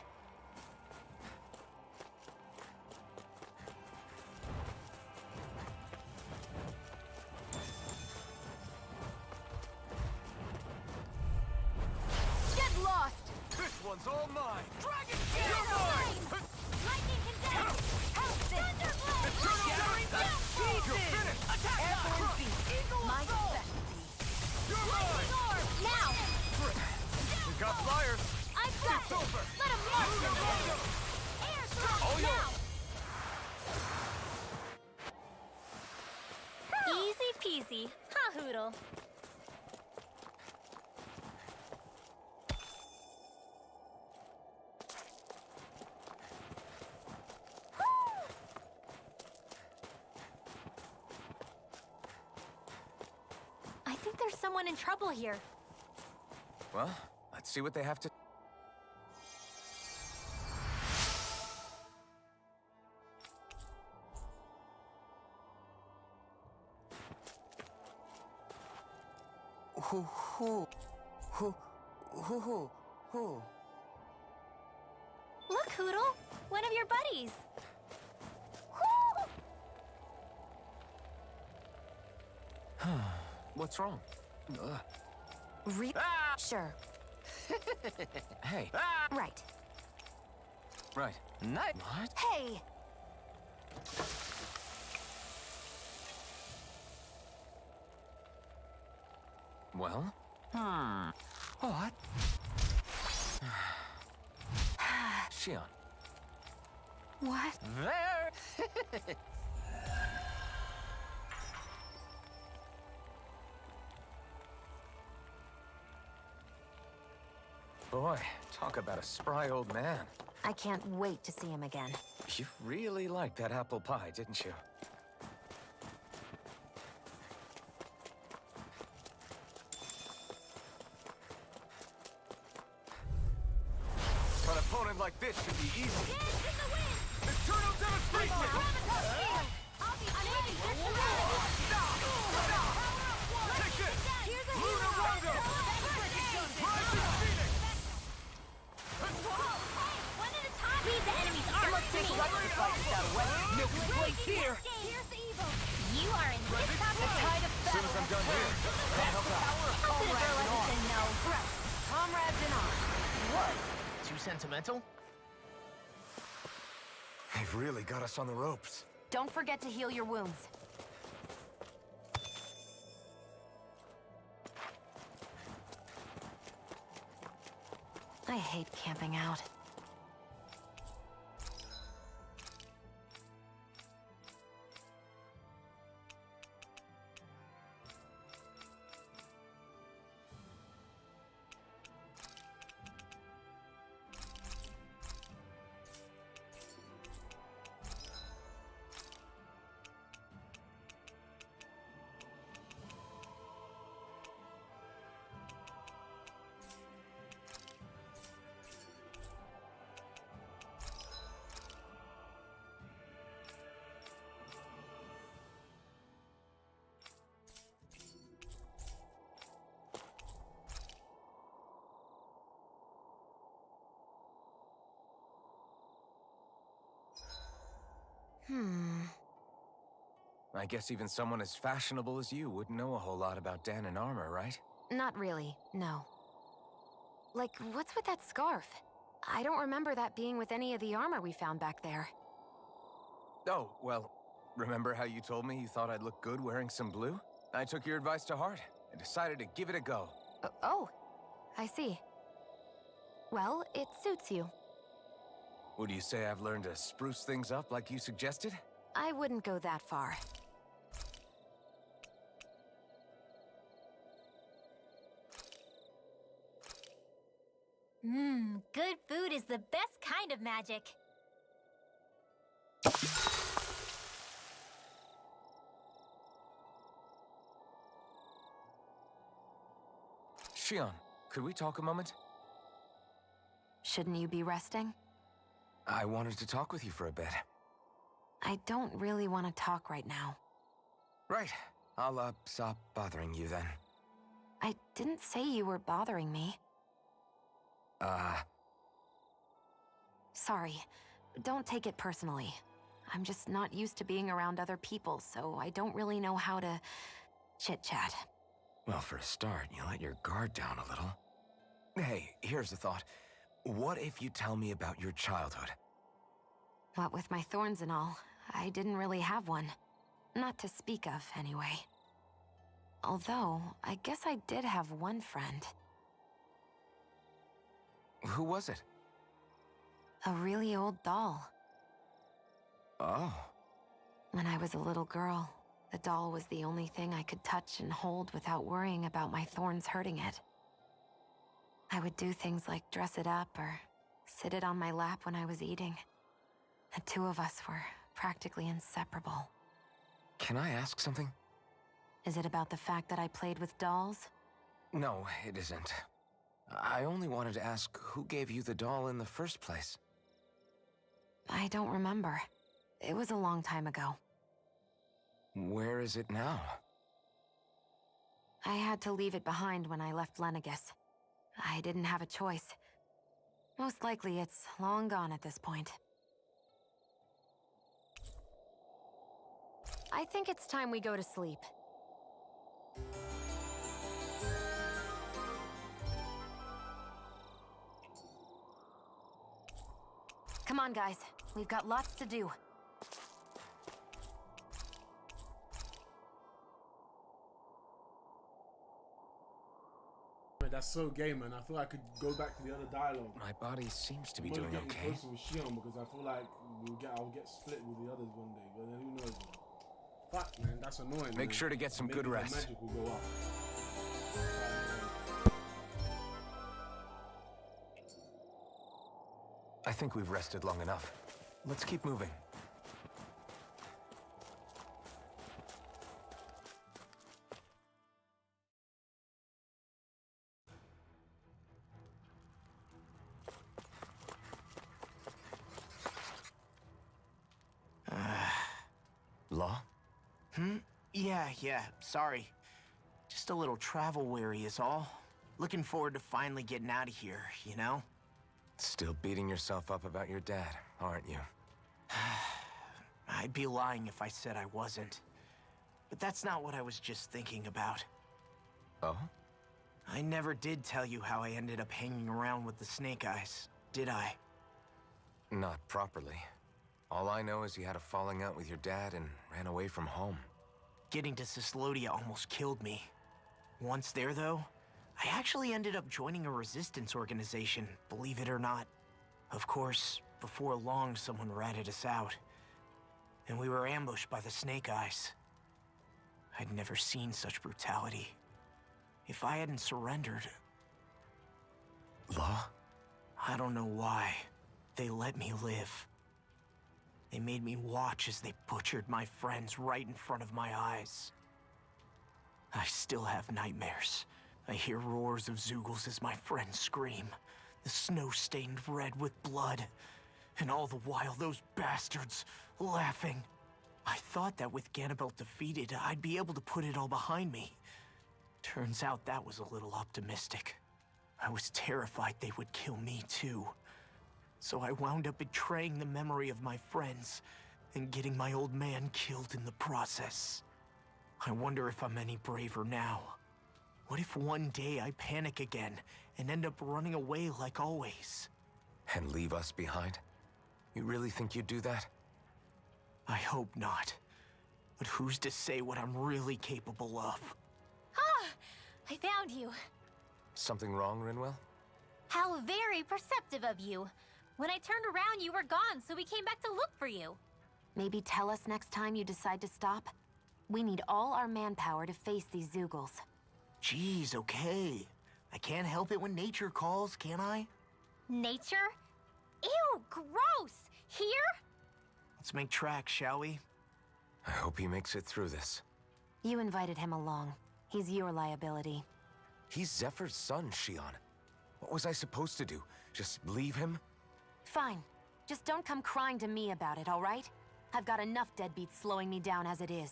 [SPEAKER 4] Get lost!
[SPEAKER 5] This one's all mine.
[SPEAKER 3] Dragon Shit! You're mine!
[SPEAKER 7] Lightning condense! Thunderblade!
[SPEAKER 3] Shattering the pieces! Attack!
[SPEAKER 4] Airborne beast.
[SPEAKER 3] Eagle
[SPEAKER 4] My
[SPEAKER 3] assault!
[SPEAKER 4] specialty.
[SPEAKER 3] You're mine!
[SPEAKER 7] Storm! Now!
[SPEAKER 3] We got flyers!
[SPEAKER 7] I've got
[SPEAKER 3] It's
[SPEAKER 7] it!
[SPEAKER 3] over!
[SPEAKER 7] Let him march him! Air thrust
[SPEAKER 3] All
[SPEAKER 7] now!
[SPEAKER 3] yours!
[SPEAKER 7] Easy peasy. Ha hoodle. I think there's someone in trouble here.
[SPEAKER 5] Well, let's see what they have to... Who?
[SPEAKER 7] Look, Hoodle! One of your buddies! Whoo!
[SPEAKER 5] What's wrong?
[SPEAKER 4] Sure.
[SPEAKER 5] Hey,
[SPEAKER 4] Right.
[SPEAKER 5] right. What?
[SPEAKER 4] Hey!
[SPEAKER 5] Well? What? Shion.
[SPEAKER 4] What?
[SPEAKER 5] There! Boy, talk about a spry old man.
[SPEAKER 4] I can't wait to see him again.
[SPEAKER 5] You really liked that apple pie, didn't you? An opponent like this should be easy.
[SPEAKER 3] Eternal devastation!
[SPEAKER 7] I'll be waiting just
[SPEAKER 3] Take this!
[SPEAKER 7] Here's a
[SPEAKER 3] Luna Rondo! Rising Phoenix!
[SPEAKER 7] One at a time! These enemies are
[SPEAKER 2] Take a right to fight without a weapon. No complaints here.
[SPEAKER 7] Here's the evil! You are in tip-top
[SPEAKER 4] The tide of
[SPEAKER 5] As soon as I'm done here, come help out.
[SPEAKER 7] How could a girl like us say no?
[SPEAKER 4] Right. Comrades in arms.
[SPEAKER 2] What? Too sentimental?
[SPEAKER 5] They've really got us on the ropes.
[SPEAKER 4] Don't forget to heal your wounds. I hate camping out.
[SPEAKER 5] I guess even someone as fashionable as you wouldn't know a whole lot about Dan and armor, right?
[SPEAKER 4] Not really, no. Like, what's with that scarf? I don't remember that being with any of the armor we found back there.
[SPEAKER 5] Oh, well, remember how you told me you thought I'd look good wearing some blue? I took your advice to heart and decided to give it a go.
[SPEAKER 4] Oh, I see. Well, it suits you.
[SPEAKER 5] Would you say I've learned to spruce things up like you suggested?
[SPEAKER 4] I wouldn't go that far.
[SPEAKER 7] Good food is the best kind of magic.
[SPEAKER 5] Shion, could we talk a moment?
[SPEAKER 4] Shouldn't you be resting?
[SPEAKER 5] I wanted to talk with you for a bit.
[SPEAKER 4] I don't really want to talk right now.
[SPEAKER 5] Right. I'll, stop bothering you then.
[SPEAKER 4] I didn't say you were bothering me. Sorry. Don't take it personally. I'm just not used to being around other people, so I don't really know how to chit-chat.
[SPEAKER 5] Well, for a start, you let your guard down a little. Hey, here's a thought. What if you tell me about your childhood?
[SPEAKER 4] What with my thorns and all, I didn't really have one. Not to speak of, anyway. Although, I guess I did have one friend.
[SPEAKER 5] Who was it?
[SPEAKER 4] A really old doll.
[SPEAKER 5] Oh.
[SPEAKER 4] When I was a little girl, the doll was the only thing I could touch and hold without worrying about my thorns hurting it. I would do things like dress it up or sit it on my lap when I was eating. The two of us were practically inseparable.
[SPEAKER 5] Can I ask something?
[SPEAKER 4] Is it about the fact that I played with dolls?
[SPEAKER 5] No, it isn't. I only wanted to ask who gave you the doll in the first place.
[SPEAKER 4] I don't remember. It was a long time ago.
[SPEAKER 5] Where is it now?
[SPEAKER 4] I had to leave it behind when I left Lenegus. I didn't have a choice. Most likely it's long gone at this point. I think it's time we go to sleep. Come on, guys. We've got lots to do.
[SPEAKER 1] That's so gay, man. I feel I could go back to the other dialogue.
[SPEAKER 5] My body seems to be
[SPEAKER 1] I'm only
[SPEAKER 5] doing
[SPEAKER 1] getting
[SPEAKER 5] okay.
[SPEAKER 1] closer with Shion because I feel like I'll get split with the others one day. But then who knows? Fuck, man, that's annoying.
[SPEAKER 5] Make
[SPEAKER 1] man.
[SPEAKER 5] sure to get some
[SPEAKER 1] Maybe
[SPEAKER 5] good
[SPEAKER 1] the
[SPEAKER 5] rest.
[SPEAKER 1] magic will go up.
[SPEAKER 5] I think we've rested long enough. Let's keep moving. Law?
[SPEAKER 2] Yeah, sorry. Just a little travel weary is all. Looking forward to finally getting out of here, you know?
[SPEAKER 5] Still beating yourself up about your dad, aren't you?
[SPEAKER 2] I'd be lying if I said I wasn't. But that's not what I was just thinking about.
[SPEAKER 5] Oh?
[SPEAKER 2] I never did tell you how I ended up hanging around with the Snake Eyes, did I?
[SPEAKER 5] Not properly. All I know is you had a falling out with your dad and ran away from home.
[SPEAKER 2] Getting to Cislodia almost killed me. Once there, though, I actually ended up joining a resistance organization, believe it or not. Of course, before long, someone ratted us out. And we were ambushed by the Snake Eyes. I'd never seen such brutality. If I hadn't surrendered...
[SPEAKER 5] Law?
[SPEAKER 2] I don't know why. They let me live. They made me watch as they butchered my friends right in front of my eyes. I still have nightmares. I hear roars of Zeugles as my friends scream, the snow stained red with blood, and all the while those bastards laughing. I thought that with Ganabelt defeated, I'd be able to put it all behind me. Turns out that was a little optimistic. I was terrified they would kill me too. So I wound up betraying the memory of my friends and getting my old man killed in the process. I wonder if I'm any braver now. What if one day I panic again and end up running away like always?
[SPEAKER 5] And leave us behind? You really think you'd do that?
[SPEAKER 2] I hope not. But who's to say what I'm really capable of?
[SPEAKER 7] Ah! I found you.
[SPEAKER 5] Something wrong, Rinwell?
[SPEAKER 7] How very perceptive of you. When I turned around, you were gone, so we came back to look for you.
[SPEAKER 4] Maybe tell us next time you decide to stop? We need all our manpower to face these Zoogles.
[SPEAKER 2] Jeez, okay. I can't help it when nature calls, can I?
[SPEAKER 7] Nature? Ew, gross! Here?
[SPEAKER 2] Let's make tracks, shall we?
[SPEAKER 5] I hope he makes it through this.
[SPEAKER 4] You invited him along. He's your liability.
[SPEAKER 5] He's Zephyr's son, Shion. What was I supposed to do? Just leave him?
[SPEAKER 4] Fine. Just don't come crying to me about it, all right? I've got enough deadbeats slowing me down as it is.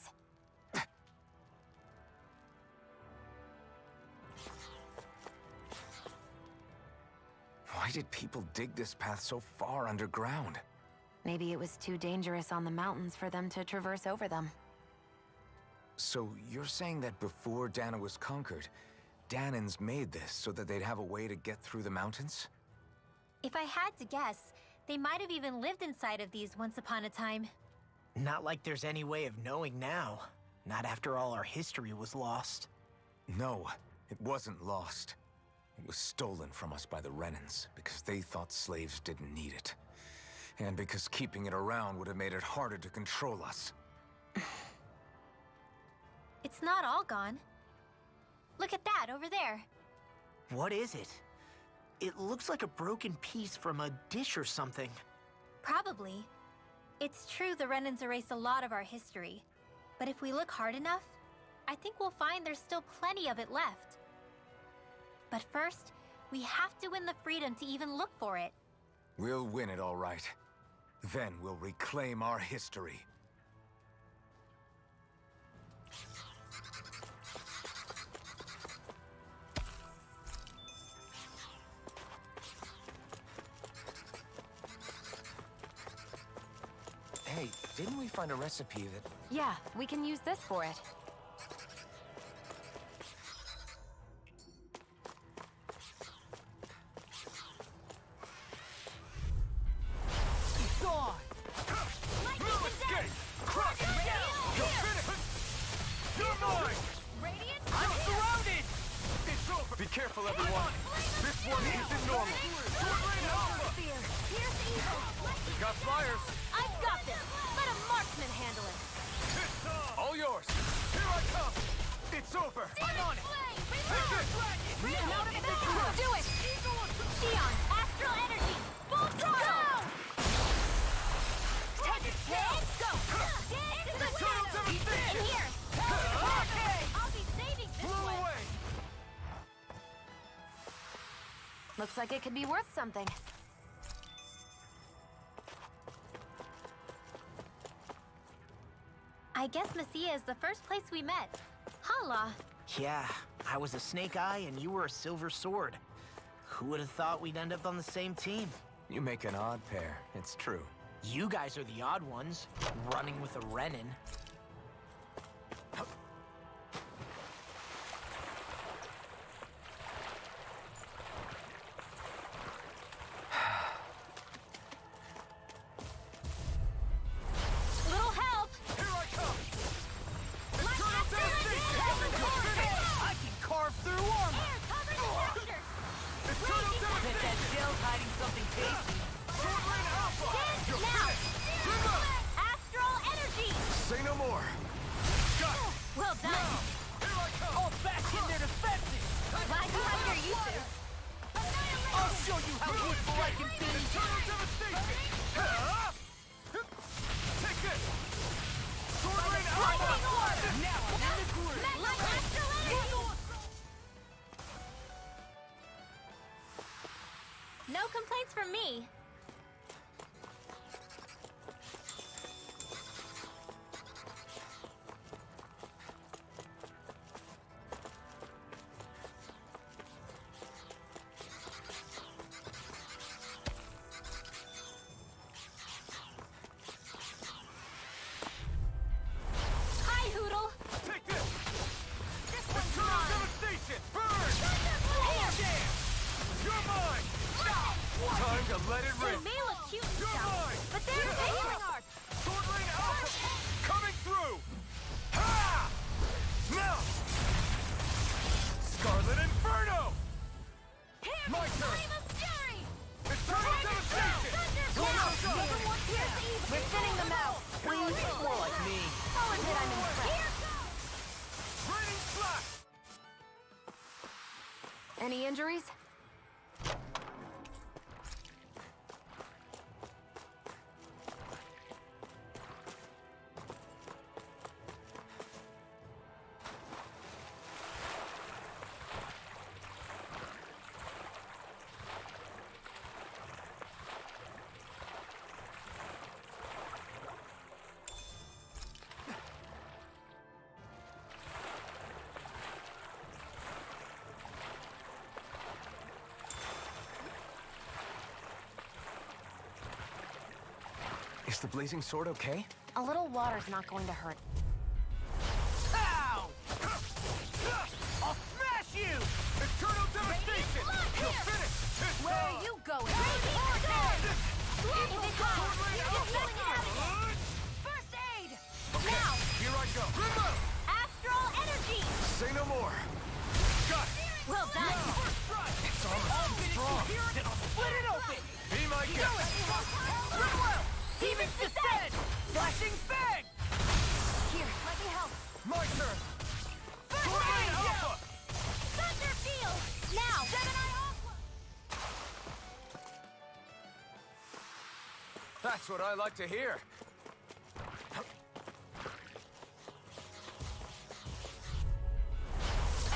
[SPEAKER 5] Why did people dig this path so far underground?
[SPEAKER 4] Maybe it was too dangerous on the mountains for them to traverse over them.
[SPEAKER 5] So you're saying that before Dana was conquered, Danans made this so that they'd have a way to get through the mountains?
[SPEAKER 7] If I had to guess, they might have even lived inside of these once upon a time.
[SPEAKER 2] Not like there's any way of knowing now. Not after all our history was lost.
[SPEAKER 5] No, it wasn't lost. It was stolen from us by the Renans because they thought slaves didn't need it. And because keeping it around would have made it harder to control us.
[SPEAKER 7] It's not all gone. Look at that over there.
[SPEAKER 2] What is it? It looks like a broken piece from a dish or something.
[SPEAKER 7] Probably. It's true the Renans erased a lot of our history. But if we look hard enough, I think we'll find there's still plenty of it left. But first, we have to win the freedom to even look for it.
[SPEAKER 5] We'll win it all right. Then we'll reclaim our history. Hey, didn't we find a recipe that...
[SPEAKER 4] Yeah, we can use this for it.
[SPEAKER 3] Gone! No escape! Crush me! You're finished! You're mine! I'm surrounded! It's over! Be careful, everyone! This one isn't normal!
[SPEAKER 7] Fear. Here's evil.
[SPEAKER 3] We got flyers!
[SPEAKER 7] I've got this. Let a marksman handle it.
[SPEAKER 3] All yours! Here I come! It's over! I'm on it! Take this!
[SPEAKER 7] Do it! Shion, astral energy! Full throttle! Take it, kid! Go! Into the
[SPEAKER 3] Total
[SPEAKER 7] shadows!
[SPEAKER 3] devastation!
[SPEAKER 7] In here!
[SPEAKER 3] Okay!
[SPEAKER 7] I'll be saving this
[SPEAKER 3] Blew
[SPEAKER 7] one!
[SPEAKER 3] away!
[SPEAKER 4] Looks like it could be worth something.
[SPEAKER 7] I guess Messia is the first place we met. Hala.
[SPEAKER 2] Yeah, I was a snake eye and you were a silver sword. Who would have thought we'd end up on the same team?
[SPEAKER 5] You make an odd pair, it's true.
[SPEAKER 2] You guys are the odd ones, running with a Renin.
[SPEAKER 7] Little help!
[SPEAKER 3] Here I come!
[SPEAKER 7] Let's
[SPEAKER 3] Total devastation!
[SPEAKER 2] I can carve through armor!
[SPEAKER 7] Air, cover the sector!
[SPEAKER 3] It's total
[SPEAKER 2] Bet that
[SPEAKER 3] devastation!
[SPEAKER 2] shell's hiding something tasty.
[SPEAKER 3] Sword Rain Alpha!
[SPEAKER 7] Dance
[SPEAKER 3] You're
[SPEAKER 7] now!
[SPEAKER 3] finished! Remember!
[SPEAKER 7] Astral energy!
[SPEAKER 5] Say no more!
[SPEAKER 3] Got it!
[SPEAKER 7] Well done!
[SPEAKER 3] Here I come!
[SPEAKER 2] All back in their defenses!
[SPEAKER 7] Glad you have your uses.
[SPEAKER 2] I'll show you how useful I can be!
[SPEAKER 3] Total devastation! Take this! Sword Rain Alpha!
[SPEAKER 2] Now I'm in the groove!
[SPEAKER 7] Like astral energy! No complaints from me.
[SPEAKER 3] Time to let it
[SPEAKER 7] They
[SPEAKER 3] rip.
[SPEAKER 7] may look cute and
[SPEAKER 3] You're
[SPEAKER 7] stuff,
[SPEAKER 3] mine.
[SPEAKER 7] but they're healing arts.
[SPEAKER 3] Sword Rain Alpha coming through. Ha! Now. Scarlet Inferno. My turn. Eternal Devastation.
[SPEAKER 4] We're thinning them out.
[SPEAKER 2] Please, more like me.
[SPEAKER 4] I'll admit I'm impressed.
[SPEAKER 3] Raining Slash.
[SPEAKER 4] Any injuries?
[SPEAKER 5] Is the blazing sword okay?
[SPEAKER 4] A little water's not going to hurt.
[SPEAKER 3] Ow! I'll smash you! Eternal Devastation! You'll finish! This
[SPEAKER 4] Where
[SPEAKER 3] time!
[SPEAKER 4] are you going?
[SPEAKER 7] First aid!
[SPEAKER 3] Okay,
[SPEAKER 7] Now!
[SPEAKER 3] here I go. Remote!
[SPEAKER 7] Astral energy!
[SPEAKER 5] Say no more.
[SPEAKER 3] Got it!
[SPEAKER 7] Well done!
[SPEAKER 3] First strike!
[SPEAKER 5] It's almost strong.
[SPEAKER 3] Then I'll split it open! Be my guest!
[SPEAKER 7] Demons descend!
[SPEAKER 3] Flashing Fang!
[SPEAKER 4] Here, let me help.
[SPEAKER 3] My turn!
[SPEAKER 7] First
[SPEAKER 3] Sword Rain
[SPEAKER 7] aid!
[SPEAKER 3] Alpha!
[SPEAKER 7] Thunder field! Now! Gemini Aqua!
[SPEAKER 5] That's what I like to hear.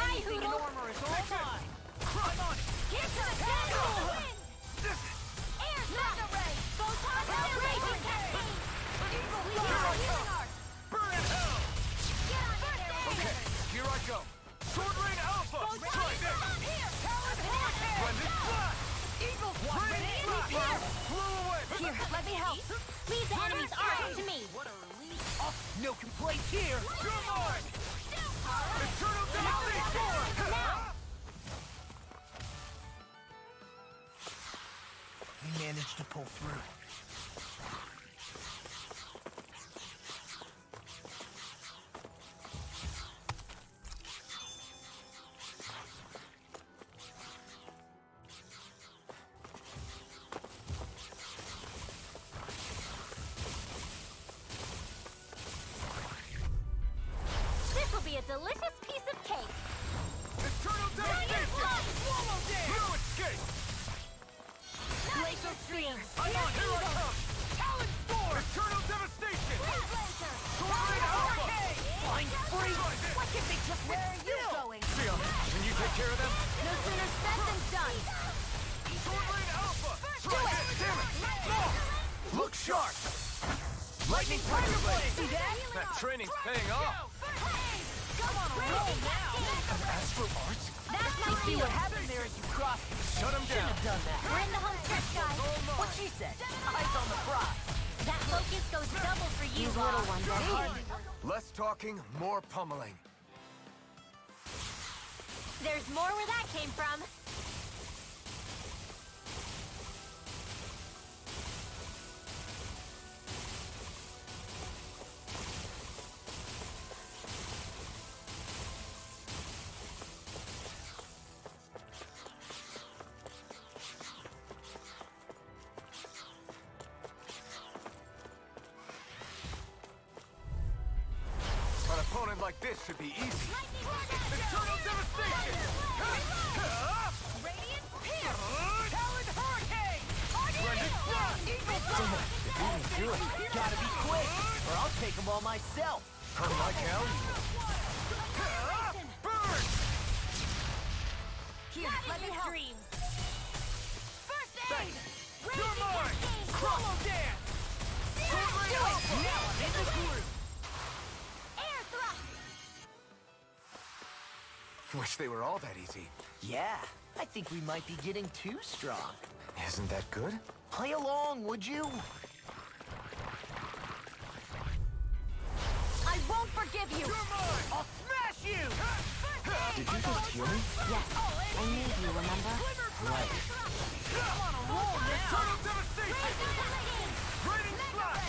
[SPEAKER 7] Anything in armor is all mine!
[SPEAKER 3] I'm on it!
[SPEAKER 7] Get to the castle! Air Thunder Ray! Photon Raging Cascade! Eagle Healing Arts!
[SPEAKER 3] Burn in hell!
[SPEAKER 7] Get on there!
[SPEAKER 3] Okay, here I go. Sword Rain Alpha! Try this!
[SPEAKER 7] Here! Talon Vortex!
[SPEAKER 3] Blended Flash!
[SPEAKER 7] Eagle
[SPEAKER 3] Raining
[SPEAKER 7] Radiant
[SPEAKER 3] Flash!
[SPEAKER 7] Here!
[SPEAKER 3] Flew away!
[SPEAKER 4] Here, let me help.
[SPEAKER 7] Leave the enemies arc to me!
[SPEAKER 2] What a relief. Oh, no complaints here.
[SPEAKER 3] You're mine! Eternal Devastation!
[SPEAKER 7] Now!
[SPEAKER 2] We managed to pull through.
[SPEAKER 7] This will be a delicious piece of cake!
[SPEAKER 3] Eternal Devastation!
[SPEAKER 7] Swallow dance!
[SPEAKER 3] No escape!
[SPEAKER 7] Laser stream!
[SPEAKER 3] I'm on! Here I come!
[SPEAKER 7] Talon Storm!
[SPEAKER 3] Eternal Devastation!
[SPEAKER 7] Blazer!
[SPEAKER 3] Sword Rain Alpha!
[SPEAKER 2] Flying free.
[SPEAKER 3] Try this!
[SPEAKER 2] Why can't they just
[SPEAKER 4] Where
[SPEAKER 2] sit
[SPEAKER 4] are you
[SPEAKER 2] still?
[SPEAKER 4] going?
[SPEAKER 5] Leon, can you take care of them?
[SPEAKER 4] No sooner said than done.
[SPEAKER 3] Sword Rain Alpha! Try this! Damn it! No!
[SPEAKER 5] Look sharp!
[SPEAKER 3] Lightning Fire Blade!
[SPEAKER 2] See that?
[SPEAKER 5] That training's paying off.
[SPEAKER 7] Come on, roll now!
[SPEAKER 5] An astral art?
[SPEAKER 7] That's my
[SPEAKER 2] See
[SPEAKER 7] field!
[SPEAKER 2] what happened there as you crossed.
[SPEAKER 5] Shut him down.
[SPEAKER 2] Should've done that.
[SPEAKER 7] We're in the home stretch, guys!
[SPEAKER 2] What she said. Eyes on the prize.
[SPEAKER 7] That focus goes double for you,
[SPEAKER 4] These little
[SPEAKER 7] Rob.
[SPEAKER 4] ones are hard.
[SPEAKER 5] Less talking, more pummeling.
[SPEAKER 7] There's more where that came from.
[SPEAKER 5] An opponent like this should be easy.
[SPEAKER 3] Eternal Devastation!
[SPEAKER 7] Radiant Pierce!
[SPEAKER 3] Talon Hurricane! Blended Flash!
[SPEAKER 5] If you can do it.
[SPEAKER 2] Gotta be quick, or I'll take them all myself.
[SPEAKER 5] Come like hell.
[SPEAKER 3] Burn!
[SPEAKER 4] Here, let me help.
[SPEAKER 7] Dreams! First
[SPEAKER 3] Thanks.
[SPEAKER 7] aid!
[SPEAKER 3] You're mine! Swallow Dance! Sword Rain Alpha!
[SPEAKER 2] Now I'm in the group.
[SPEAKER 7] Air thrust!
[SPEAKER 5] Wish they were all that easy.
[SPEAKER 2] Yeah, I think we might be getting too strong.
[SPEAKER 5] Isn't that good?
[SPEAKER 2] Play along, would you?
[SPEAKER 4] I won't forgive you.
[SPEAKER 3] You're mine! I'll smash you!
[SPEAKER 5] Did you just hear me?
[SPEAKER 4] Yes, I need you, remember?
[SPEAKER 3] Glimmer
[SPEAKER 2] Right.
[SPEAKER 3] I'm on a roll now! Total devastation! Raining slash!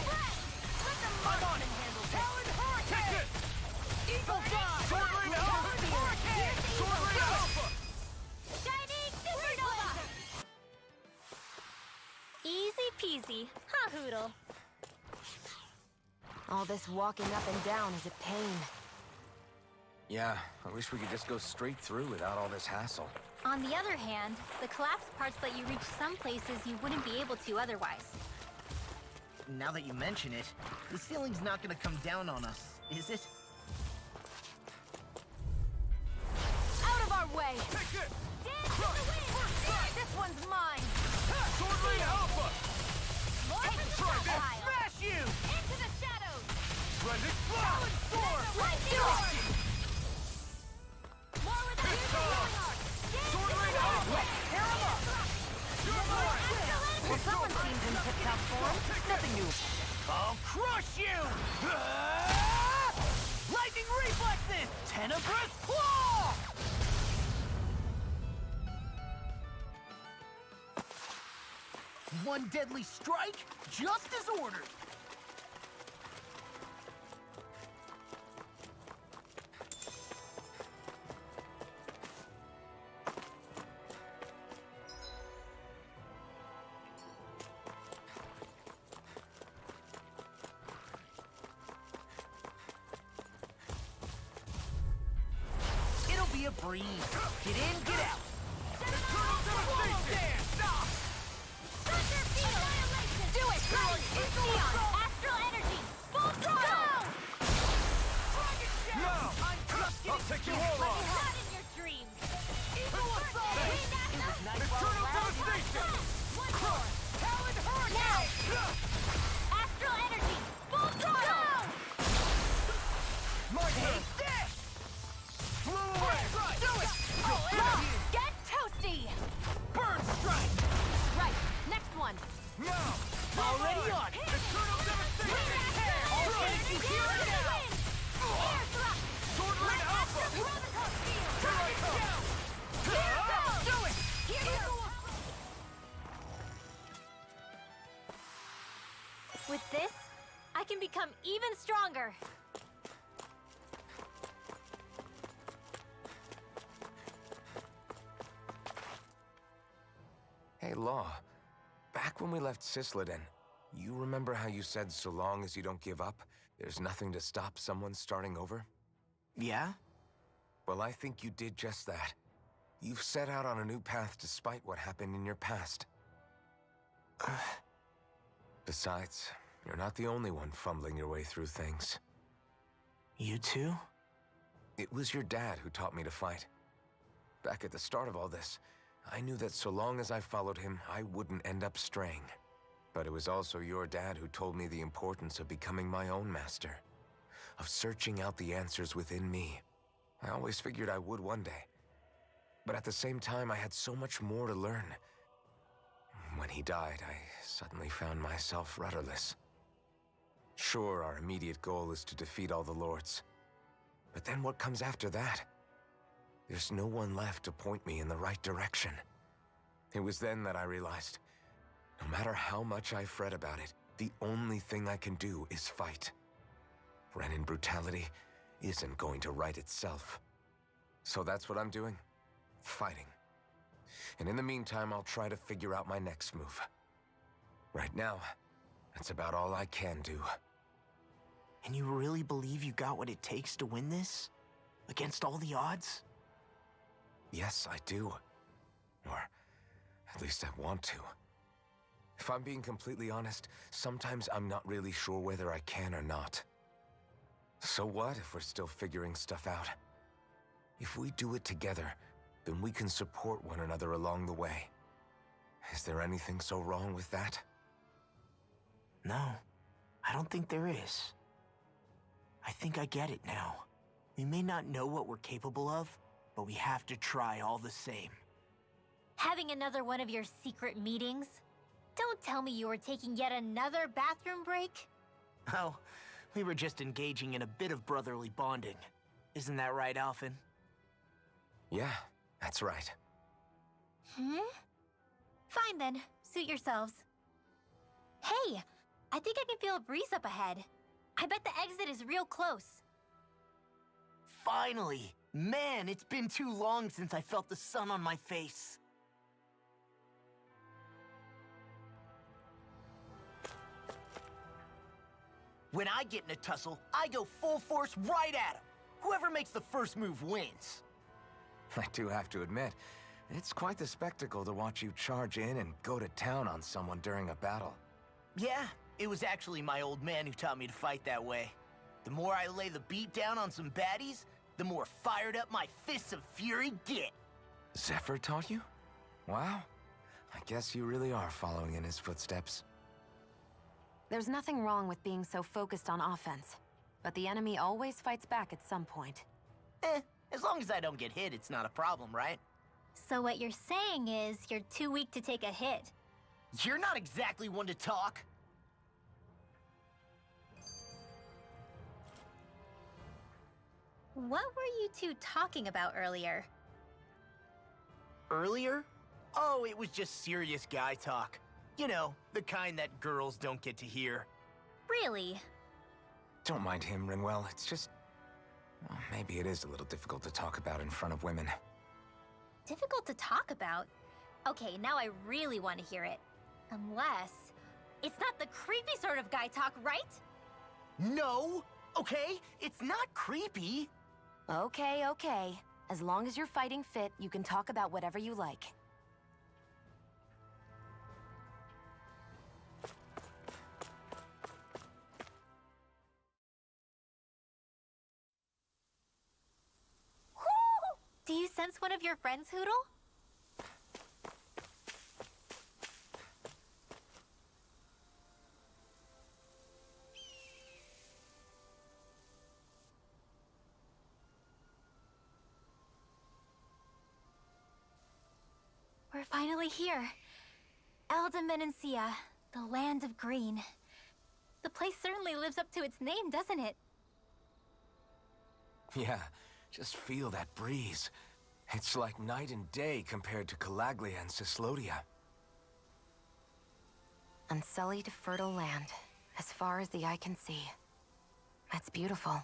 [SPEAKER 3] I'm on it! Talon hurricane! Eagle dive! Sword Rain Alpha! Hurricane! Sword Rain Alpha!
[SPEAKER 7] Shining supernova! Easy peasy, huh, Hoodle?
[SPEAKER 4] All this walking up and down is a pain.
[SPEAKER 5] Yeah, I wish we could just go straight through without all this hassle.
[SPEAKER 7] On the other hand, the collapsed parts let you reach some places you wouldn't be able to otherwise.
[SPEAKER 2] Now that you mention it, the ceiling's not gonna come down on us, is it?
[SPEAKER 4] Out of our way!
[SPEAKER 3] Take it!
[SPEAKER 7] Dance in the wind!
[SPEAKER 4] This one's mine!
[SPEAKER 3] Sword Rain Alpha!
[SPEAKER 7] More from the
[SPEAKER 3] Try
[SPEAKER 7] top
[SPEAKER 3] this!
[SPEAKER 7] pile!
[SPEAKER 3] Smash you!
[SPEAKER 7] Into the shadows!
[SPEAKER 3] Splendid Talon Sword!
[SPEAKER 7] Lightning arc! More with the healing arc!
[SPEAKER 3] Sword Rain Alpha!
[SPEAKER 7] Tear 'em up!
[SPEAKER 3] You're mine!
[SPEAKER 4] Well, someone seems in tip-top form. Nothing new.
[SPEAKER 3] I'll crush you!
[SPEAKER 2] Lightning reflexes! Tenebrous claw! One deadly strike, just as ordered. It'll be a breeze. Get in, get out.
[SPEAKER 7] Thunder field! Annihilation! Do it! Right! It's Neon! Astral energy! Full throttle!
[SPEAKER 3] No! I'll take you all
[SPEAKER 7] But
[SPEAKER 3] on!
[SPEAKER 7] not in your dreams!
[SPEAKER 3] Eagle Assault! Eternal devastation!
[SPEAKER 7] One more!
[SPEAKER 3] Talon Hurricane!
[SPEAKER 7] Astral energy! Full throttle!
[SPEAKER 3] My turn!
[SPEAKER 7] This!
[SPEAKER 3] Flew away!
[SPEAKER 7] Do it! Oh, get toasty!
[SPEAKER 2] Burn strike!
[SPEAKER 4] Right, next one.
[SPEAKER 3] Now!
[SPEAKER 2] Already on it.
[SPEAKER 3] Eternal devastation!
[SPEAKER 2] All energy here and now.
[SPEAKER 7] Air thrust!
[SPEAKER 3] Sword Rain Alpha!
[SPEAKER 7] Brotherhood field!
[SPEAKER 3] Here I come!
[SPEAKER 7] Do it! Here you go! With this, I can become even stronger.
[SPEAKER 5] Hey, Law. Back when we left Cisleden, you remember how you said so long as you don't give up, there's nothing to stop someone starting over?
[SPEAKER 2] Yeah?
[SPEAKER 5] Well, I think you did just that. You've set out on a new path despite what happened in your past. Besides, you're not the only one fumbling your way through things.
[SPEAKER 2] You too?
[SPEAKER 5] It was your dad who taught me to fight. Back at the start of all this, I knew that so long as I followed him, I wouldn't end up straying. But it was also your dad who told me the importance of becoming my own master, of searching out the answers within me. I always figured I would one day. But at the same time, I had so much more to learn. When he died, I suddenly found myself rudderless. Sure, our immediate goal is to defeat all the lords. But then what comes after that? There's no one left to point me in the right direction. It was then that I realized, no matter how much I fret about it, the only thing I can do is fight. Renin brutality isn't going to right itself. So that's what I'm doing. Fighting. And in the meantime, I'll try to figure out my next move. Right now, that's about all I can do.
[SPEAKER 2] And you really believe you got what it takes to win this? Against all the odds?
[SPEAKER 5] Yes, I do. Or at least I want to. If I'm being completely honest, sometimes I'm not really sure whether I can or not. So what if we're still figuring stuff out? If we do it together, then we can support one another along the way. Is there anything so wrong with that?
[SPEAKER 2] No, I don't think there is. I think I get it now. We may not know what we're capable of, but we have to try all the same.
[SPEAKER 7] Having another one of your secret meetings? Don't tell me you were taking yet another bathroom break?
[SPEAKER 2] Oh, we were just engaging in a bit of brotherly bonding. Isn't that right, Alphen?
[SPEAKER 5] Yeah, that's right.
[SPEAKER 7] Fine then. Suit yourselves. Hey! I think I can feel a breeze up ahead. I bet the exit is real close.
[SPEAKER 2] Finally! Man, it's been too long since I felt the sun on my face. When I get in a tussle, I go full force right at him. Whoever makes the first move wins.
[SPEAKER 5] I do have to admit, it's quite the spectacle to watch you charge in and go to town on someone during a battle.
[SPEAKER 2] Yeah, it was actually my old man who taught me to fight that way. The more I lay the beat down on some baddies, the more fired up my fists of fury get.
[SPEAKER 5] Zephyr taught you? Wow. I guess you really are following in his footsteps.
[SPEAKER 4] There's nothing wrong with being so focused on offense, but the enemy always fights back at some point.
[SPEAKER 2] As long as I don't get hit, it's not a problem, right?
[SPEAKER 7] So what you're saying is you're too weak to take a hit.
[SPEAKER 2] You're not exactly one to talk.
[SPEAKER 7] What were you two talking about earlier?
[SPEAKER 2] Earlier? Oh, it was just serious guy talk. You know, the kind that girls don't get to hear.
[SPEAKER 7] Really?
[SPEAKER 5] Don't mind him, Rinwell. It's just... well, maybe it is a little difficult to talk about in front of women.
[SPEAKER 7] Difficult to talk about? Okay, now I really want to hear it. Unless... it's not the creepy sort of guy talk, right?
[SPEAKER 2] No! Okay, it's not creepy.
[SPEAKER 4] Okay, okay. As long as you're fighting fit, you can talk about whatever you like.
[SPEAKER 7] Do you sense one of your friends, Hoodle? We're finally here. Elda Menancia, the land of green. The place certainly lives up to its name, doesn't it?
[SPEAKER 5] Yeah, just feel that breeze. It's like night and day compared to Calaglia and Cyslodia.
[SPEAKER 4] Unsullied, fertile land, as far as the eye can see. That's beautiful.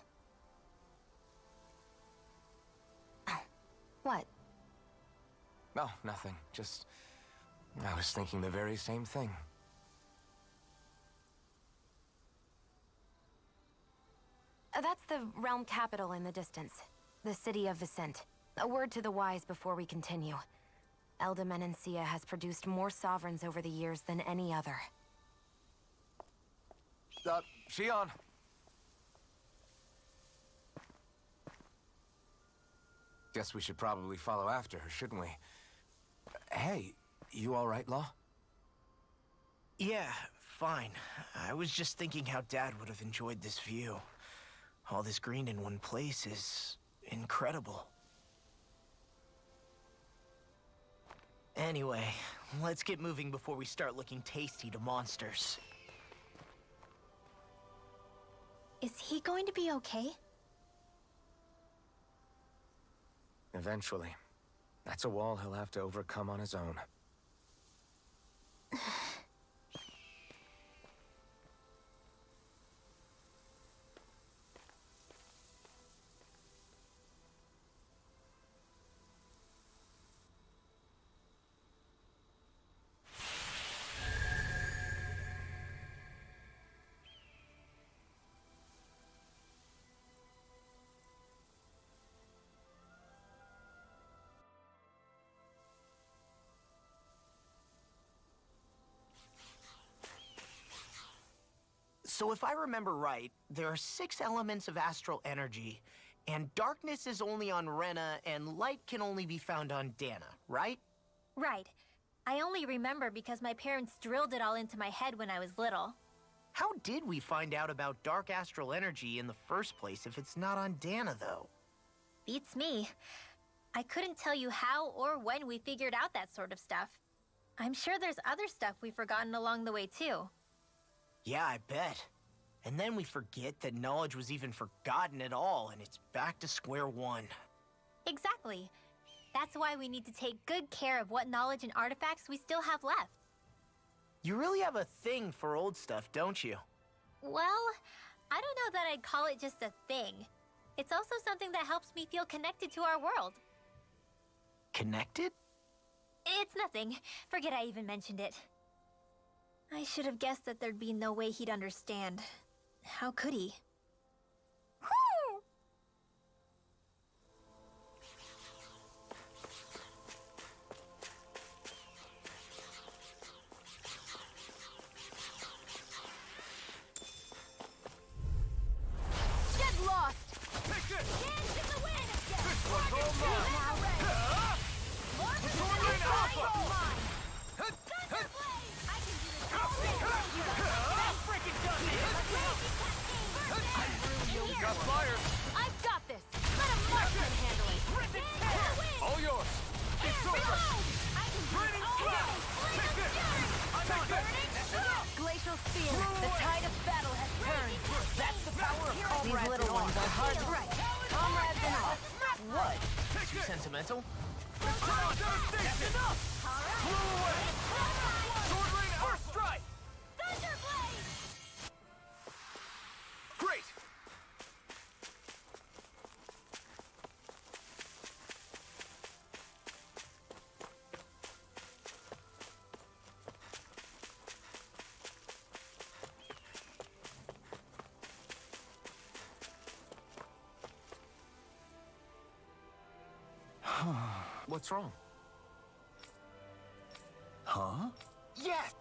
[SPEAKER 4] Oh, what?
[SPEAKER 5] Oh, nothing. Just... I was thinking the very same thing.
[SPEAKER 4] That's the realm capital in the distance. The city of Vicent. A word to the wise before we continue. Elda Menancia has produced more sovereigns over the years than any other.
[SPEAKER 5] Shion! Guess we should probably follow after her, shouldn't we? Hey, you all right, Law?
[SPEAKER 2] Yeah, fine. I was just thinking how Dad would have enjoyed this view. All this green in one place is incredible. Anyway, let's get moving before we start looking tasty to monsters.
[SPEAKER 7] Is he going to be okay?
[SPEAKER 5] Eventually. That's a wall he'll have to overcome on his own.
[SPEAKER 2] So if I remember right, there are 6 elements of astral energy, and darkness is only on Rena, and light can only be found on Dana, right?
[SPEAKER 7] Right. I only remember because my parents drilled it all into my head when I was little.
[SPEAKER 2] How did we find out about dark astral energy in the first place if it's not on Dana, though?
[SPEAKER 7] Beats me. I couldn't tell you how or when we figured out that sort of stuff. I'm sure there's other stuff we've forgotten along the way, too.
[SPEAKER 2] Yeah, I bet. And then we forget that knowledge was even forgotten at all, and it's back to square one.
[SPEAKER 7] Exactly. That's why we need to take good care of what knowledge and artifacts we still have left.
[SPEAKER 2] You really have a thing for old stuff, don't you?
[SPEAKER 7] Well, I don't know that I'd call it just a thing. It's also something that helps me feel connected to our world.
[SPEAKER 2] Connected?
[SPEAKER 7] It's nothing. Forget I even mentioned it. I should have guessed that there'd be no way he'd understand. How could he? Whew!
[SPEAKER 4] Get lost!
[SPEAKER 3] Take this!
[SPEAKER 7] Dance in the wind!
[SPEAKER 3] This one's all mine! Sword Alpha!
[SPEAKER 7] Thunder Blade! I can do this.
[SPEAKER 3] Freaking done it! Got fire!
[SPEAKER 4] I've got this! Let a marksman handle it!
[SPEAKER 3] All yours! It's over! Burning cloud! Take this! Take this!
[SPEAKER 4] Glacial Spear, the tide of battle has turned.
[SPEAKER 2] That's the power of comrades.
[SPEAKER 4] These little
[SPEAKER 2] in
[SPEAKER 4] ones
[SPEAKER 2] arms.
[SPEAKER 4] are hard to right. Comrades in all.
[SPEAKER 2] What?
[SPEAKER 3] Take
[SPEAKER 2] Too
[SPEAKER 3] this!
[SPEAKER 2] sentimental?
[SPEAKER 3] Crowd devastation! Blew away! Sword Rain Earth Strike!
[SPEAKER 7] Thunder Blade!
[SPEAKER 3] Great!
[SPEAKER 5] What's wrong?
[SPEAKER 3] Huh?
[SPEAKER 2] Yes!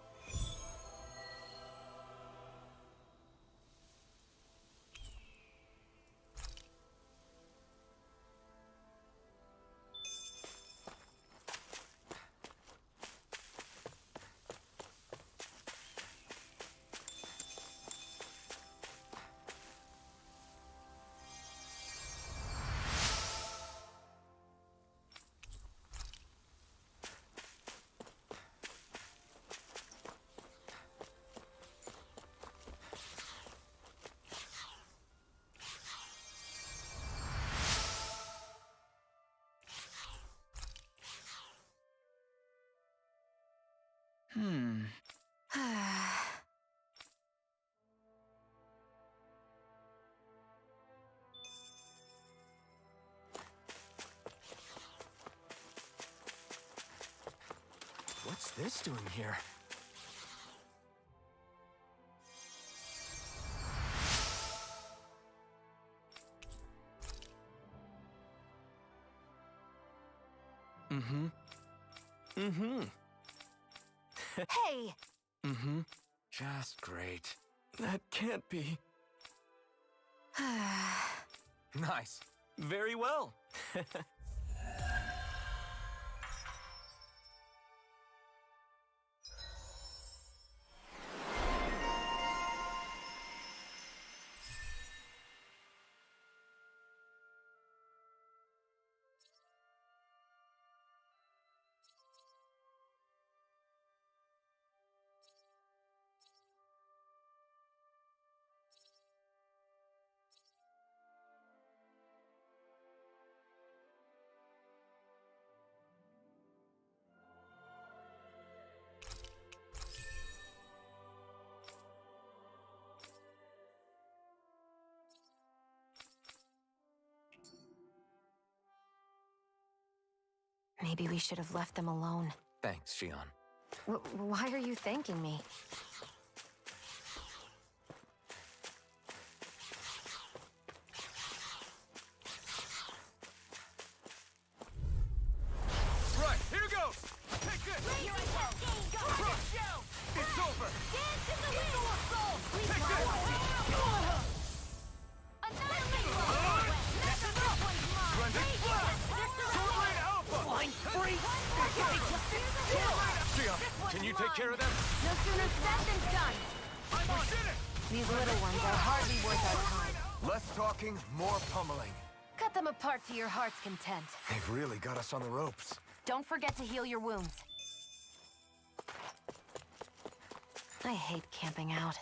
[SPEAKER 5] What's this doing here?
[SPEAKER 6] Mm-hmm. Mm-hmm.
[SPEAKER 4] Hey!
[SPEAKER 6] Mm-hmm.
[SPEAKER 5] Just great.
[SPEAKER 6] That can't be.
[SPEAKER 5] Nice.
[SPEAKER 6] Very well.
[SPEAKER 4] Maybe we should have left them alone.
[SPEAKER 5] Thanks, Shion.
[SPEAKER 4] Why are you thanking me?
[SPEAKER 3] Right, here goes! Take this! Crush! It's over!
[SPEAKER 7] Dance in the wind!
[SPEAKER 3] Take this! Splendid! Sword Rain Alpha! Shion, can you take care of them?
[SPEAKER 4] No sooner said than done!
[SPEAKER 3] I'm on it!
[SPEAKER 4] These little ones are hardly worth our time.
[SPEAKER 5] Less talking, more pummeling.
[SPEAKER 4] Cut them apart to your heart's content.
[SPEAKER 5] They've really got us on the ropes.
[SPEAKER 4] Don't forget to heal your wounds. I hate camping out.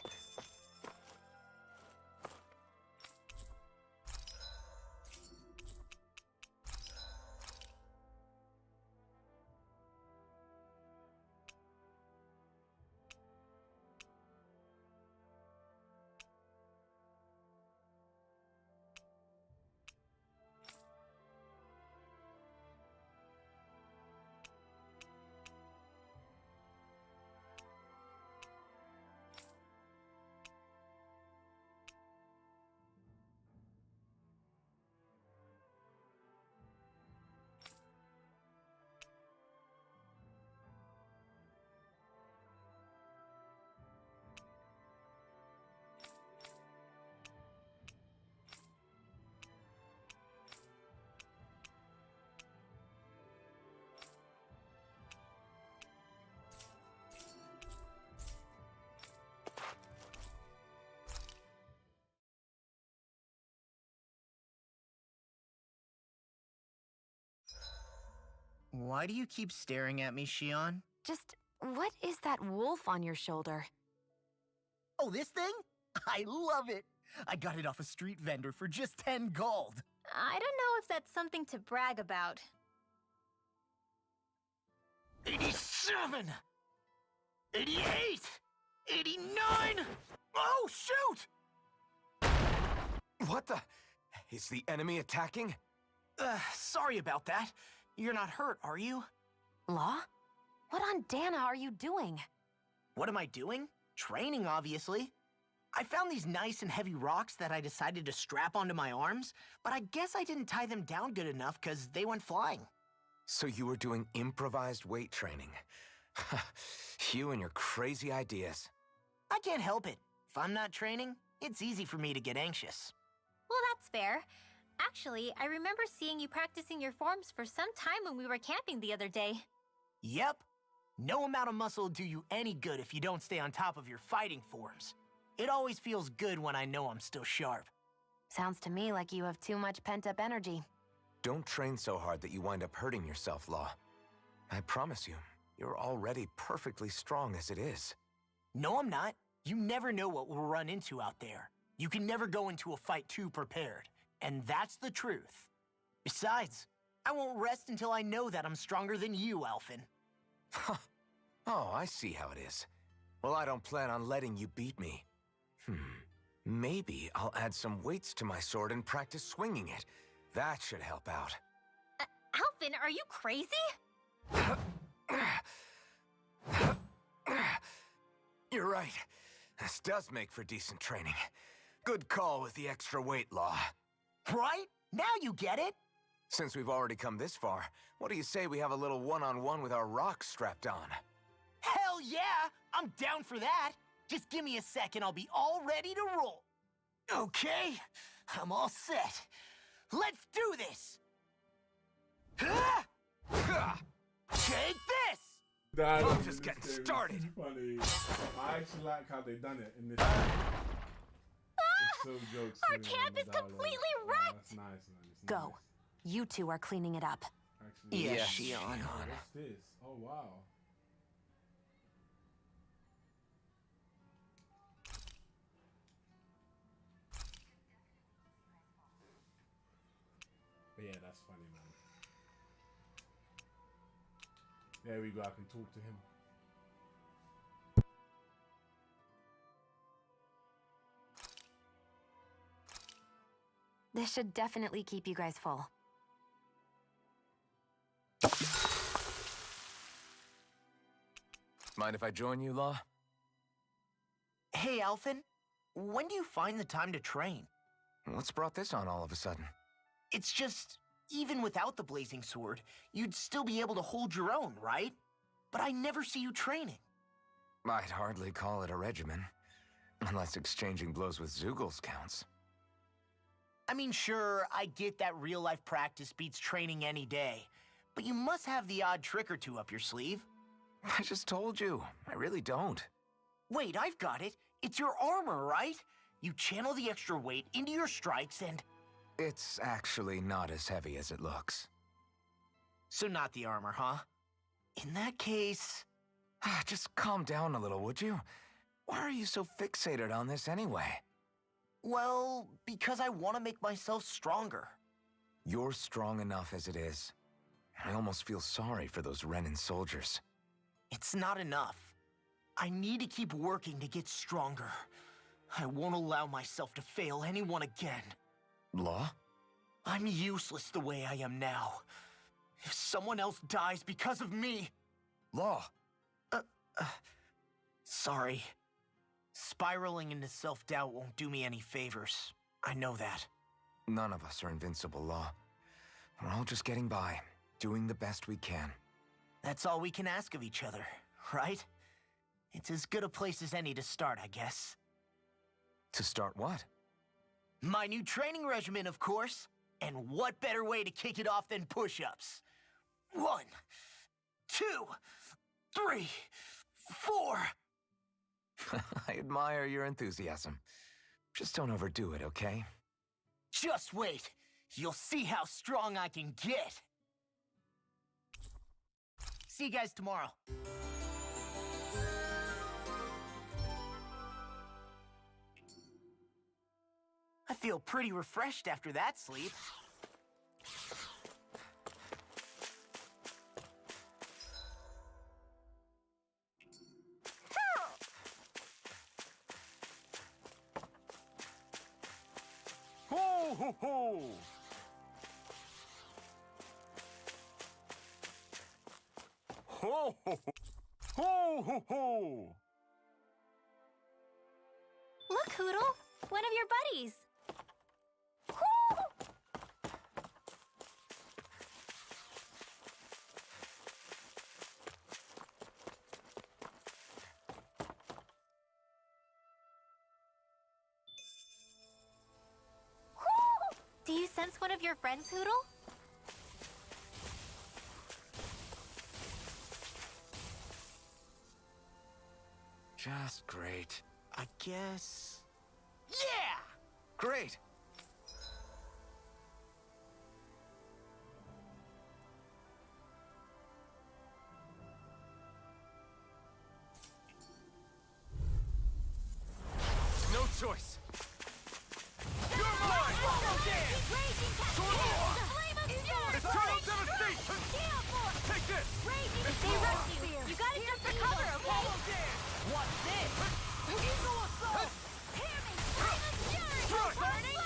[SPEAKER 2] Why do you keep staring at me, Shion?
[SPEAKER 4] Just, what is that wolf on your shoulder?
[SPEAKER 2] Oh, this thing? I love it. I got it off a street vendor for just 10 gold.
[SPEAKER 7] I don't know if that's something to brag about.
[SPEAKER 2] 87! 88! 89! Oh, shoot!
[SPEAKER 5] What the? Is the enemy attacking?
[SPEAKER 2] Sorry about that. You're not hurt, are you?
[SPEAKER 4] Law? What on Dana are you doing?
[SPEAKER 2] What am I doing? Training, obviously. I found these nice and heavy rocks that I decided to strap onto my arms, but I guess I didn't tie them down good enough because they went flying.
[SPEAKER 5] So you were doing improvised weight training. You and your crazy ideas.
[SPEAKER 2] I can't help it. If I'm not training, it's easy for me to get anxious.
[SPEAKER 7] Well, that's fair. Actually, I remember seeing you practicing your forms for some time when we were camping the other day.
[SPEAKER 2] Yep. No amount of muscle will do you any good if you don't stay on top of your fighting forms. It always feels good when I know I'm still sharp.
[SPEAKER 4] Sounds to me like you have too much pent-up energy.
[SPEAKER 5] Don't train so hard that you wind up hurting yourself, Law. I promise you, you're already perfectly strong as it is.
[SPEAKER 2] No, I'm not. You never know what we'll run into out there. You can never go into a fight too prepared. And that's the truth. Besides, I won't rest until I know that I'm stronger than you, Alphen.
[SPEAKER 5] Oh, I see how it is. Well, I don't plan on letting you beat me. Maybe I'll add some weights to my sword and practice swinging it. That should help out.
[SPEAKER 7] Alphen, are you crazy?
[SPEAKER 5] You're right. This does make for decent training. Good call with the extra weight, Law.
[SPEAKER 2] Right? Now you get it?
[SPEAKER 5] Since we've already come this far, what do you say we have a little one-on-one with our rocks strapped on?
[SPEAKER 2] Hell yeah! I'm down for that! Just give me a second, I'll be all ready to roll. Okay, I'm all set. Let's do this! Take this!
[SPEAKER 1] That
[SPEAKER 5] I'm
[SPEAKER 1] is
[SPEAKER 5] just getting
[SPEAKER 1] scary.
[SPEAKER 5] started.
[SPEAKER 1] It's funny. I actually like how they done it in this. It's so jokes.
[SPEAKER 7] Our
[SPEAKER 1] to me,
[SPEAKER 7] camp
[SPEAKER 1] man,
[SPEAKER 7] is
[SPEAKER 1] that was-
[SPEAKER 7] completely
[SPEAKER 1] wow,
[SPEAKER 7] wrecked.
[SPEAKER 1] That's nice, man. It's
[SPEAKER 4] Go.
[SPEAKER 1] nice.
[SPEAKER 4] You two are cleaning it up.
[SPEAKER 1] Actually,
[SPEAKER 2] Yeah,
[SPEAKER 5] Yes,
[SPEAKER 2] Shion.
[SPEAKER 1] What's this? Oh wow. But yeah, that's funny, man. There we go. I can talk to him.
[SPEAKER 4] This should definitely keep you guys full.
[SPEAKER 5] Mind if I join you, Law?
[SPEAKER 2] Hey, Alphen, when do you find the time to train?
[SPEAKER 5] What's brought this on all of a sudden?
[SPEAKER 2] It's just, even without the blazing sword, you'd still be able to hold your own, right? But I never see you training.
[SPEAKER 5] I'd hardly call it a regimen. Unless exchanging blows with Zeugles counts.
[SPEAKER 2] I mean, sure, I get that real-life practice beats training any day. But you must have the odd trick or two up your sleeve.
[SPEAKER 5] I just told you, I really don't.
[SPEAKER 2] Wait, I've got it. It's your armor, right? You channel the extra weight into your strikes and...
[SPEAKER 5] It's actually not as heavy as it looks.
[SPEAKER 2] So not the armor, huh? In that case...
[SPEAKER 5] Just calm down a little, would you? Why are you so fixated on this anyway?
[SPEAKER 2] Well, because I want to make myself stronger.
[SPEAKER 5] You're strong enough as it is. I almost feel sorry for those Renin soldiers.
[SPEAKER 2] It's not enough. I need to keep working to get stronger. I won't allow myself to fail anyone again.
[SPEAKER 5] Law?
[SPEAKER 2] I'm useless the way I am now. If someone else dies because of me...
[SPEAKER 5] Law!
[SPEAKER 2] Sorry. Spiraling into self-doubt won't do me any favors. I know that.
[SPEAKER 5] None of us are invincible, Law. We're all just getting by, doing the best we can.
[SPEAKER 2] That's all we can ask of each other, right? It's as good a place as any to start, I guess.
[SPEAKER 5] To start what?
[SPEAKER 2] My new training regimen, of course. And what better way to kick it off than push-ups? 1, 2, 3, 4...
[SPEAKER 5] I admire your enthusiasm. Just don't overdo it, okay?
[SPEAKER 2] Just wait. You'll see how strong I can get. See you guys tomorrow. I feel pretty refreshed after that sleep.
[SPEAKER 3] Ho, ho, ho! Ho, ho, ho! Ho, ho, ho!
[SPEAKER 7] Look, Hoodle! One of your buddies! Woo! Woo! Do you sense one of your friends, Hoodle?
[SPEAKER 5] Just great.
[SPEAKER 2] I guess...
[SPEAKER 5] Yeah! Great! No choice!
[SPEAKER 3] You're mine! Eternal devastation! Take this!
[SPEAKER 7] They rush you! You gotta jump for cover, okay?
[SPEAKER 2] What's this?
[SPEAKER 3] Eagle assault! Crush!
[SPEAKER 7] Burning!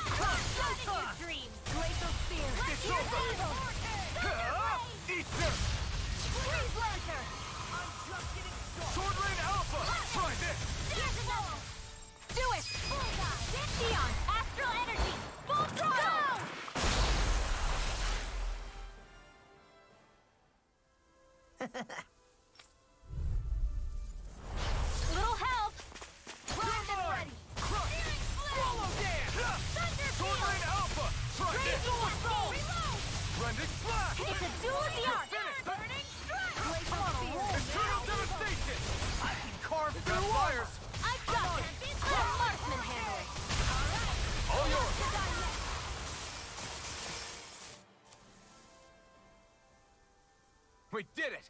[SPEAKER 3] Showtime!
[SPEAKER 7] Dreams!
[SPEAKER 4] Glacial Spear.
[SPEAKER 3] It's over! Eat this!
[SPEAKER 7] Freeze Lancer!
[SPEAKER 3] Sword Rain Alpha! Try this!
[SPEAKER 7] There's another!
[SPEAKER 4] Do it!
[SPEAKER 7] Bullseye! Dion! Astral Energy! Full throttle! Little help! Primed and ready!
[SPEAKER 3] Swallow Dance! Sword Rain Alpha! Try this!
[SPEAKER 7] Reload!
[SPEAKER 3] Rending Slash!
[SPEAKER 7] It's a duel of the arts!
[SPEAKER 3] Finish!
[SPEAKER 7] Burning Strike!
[SPEAKER 3] Eternal devastation!
[SPEAKER 2] I can carve
[SPEAKER 3] Got
[SPEAKER 2] through
[SPEAKER 3] fires!
[SPEAKER 7] I've got it! Let Marksman handle it!
[SPEAKER 3] All yours!
[SPEAKER 5] We did it!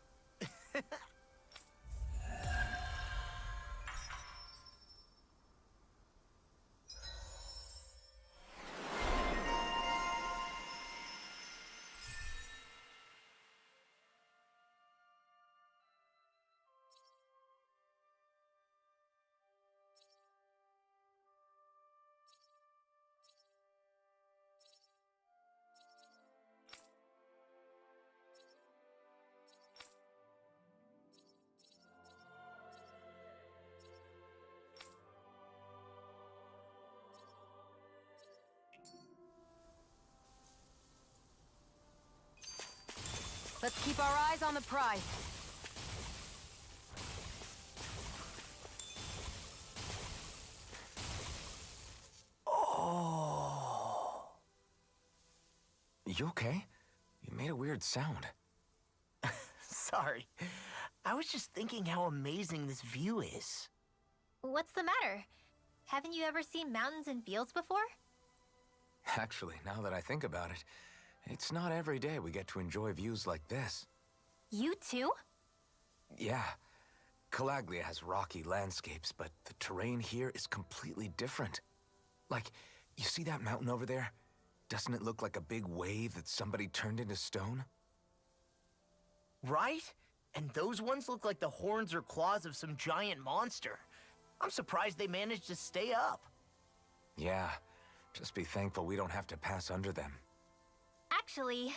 [SPEAKER 4] Let's keep our eyes on the prize.
[SPEAKER 5] You okay? You made a weird sound.
[SPEAKER 2] Sorry. I was just thinking how amazing this view is.
[SPEAKER 7] What's the matter? Haven't you ever seen mountains and fields before?
[SPEAKER 5] Actually, now that I think about it, it's not every day we get to enjoy views like this.
[SPEAKER 7] You too?
[SPEAKER 5] Yeah, Calaglia has rocky landscapes, but the terrain here is completely different. Like, you see that mountain over there? Doesn't it look like a big wave that somebody turned into stone?
[SPEAKER 2] Right? And those ones look like the horns or claws of some giant monster. I'm surprised they managed to stay up.
[SPEAKER 5] Yeah, just be thankful we don't have to pass under them.
[SPEAKER 7] Actually,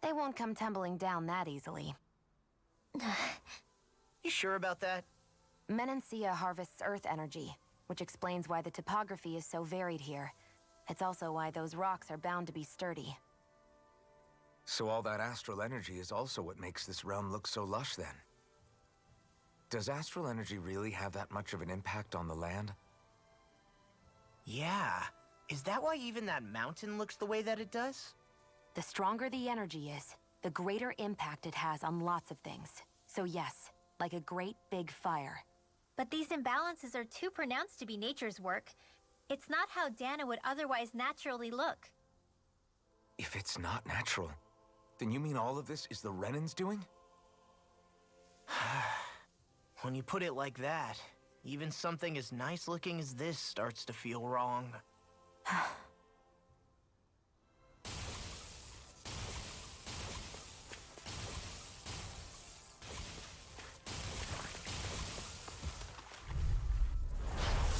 [SPEAKER 4] They won't come tumbling down that easily.
[SPEAKER 2] You sure about that?
[SPEAKER 4] Menancia harvests Earth energy, which explains why the topography is so varied here. It's also why those rocks are bound to be sturdy.
[SPEAKER 5] So all that astral energy is also what makes this realm look so lush then. Does astral energy really have that much of an impact on the land?
[SPEAKER 2] Yeah. Is that why even that mountain looks the way that it does?
[SPEAKER 4] The stronger the energy is, the greater impact it has on lots of things. So yes, like a great big fire.
[SPEAKER 7] but these imbalances are too pronounced to be nature's work. It's not how Dana would otherwise naturally look.
[SPEAKER 5] If it's not natural, then you mean all of this is the Renan's doing?
[SPEAKER 2] When you put it like that, even something as nice looking as this starts to feel wrong.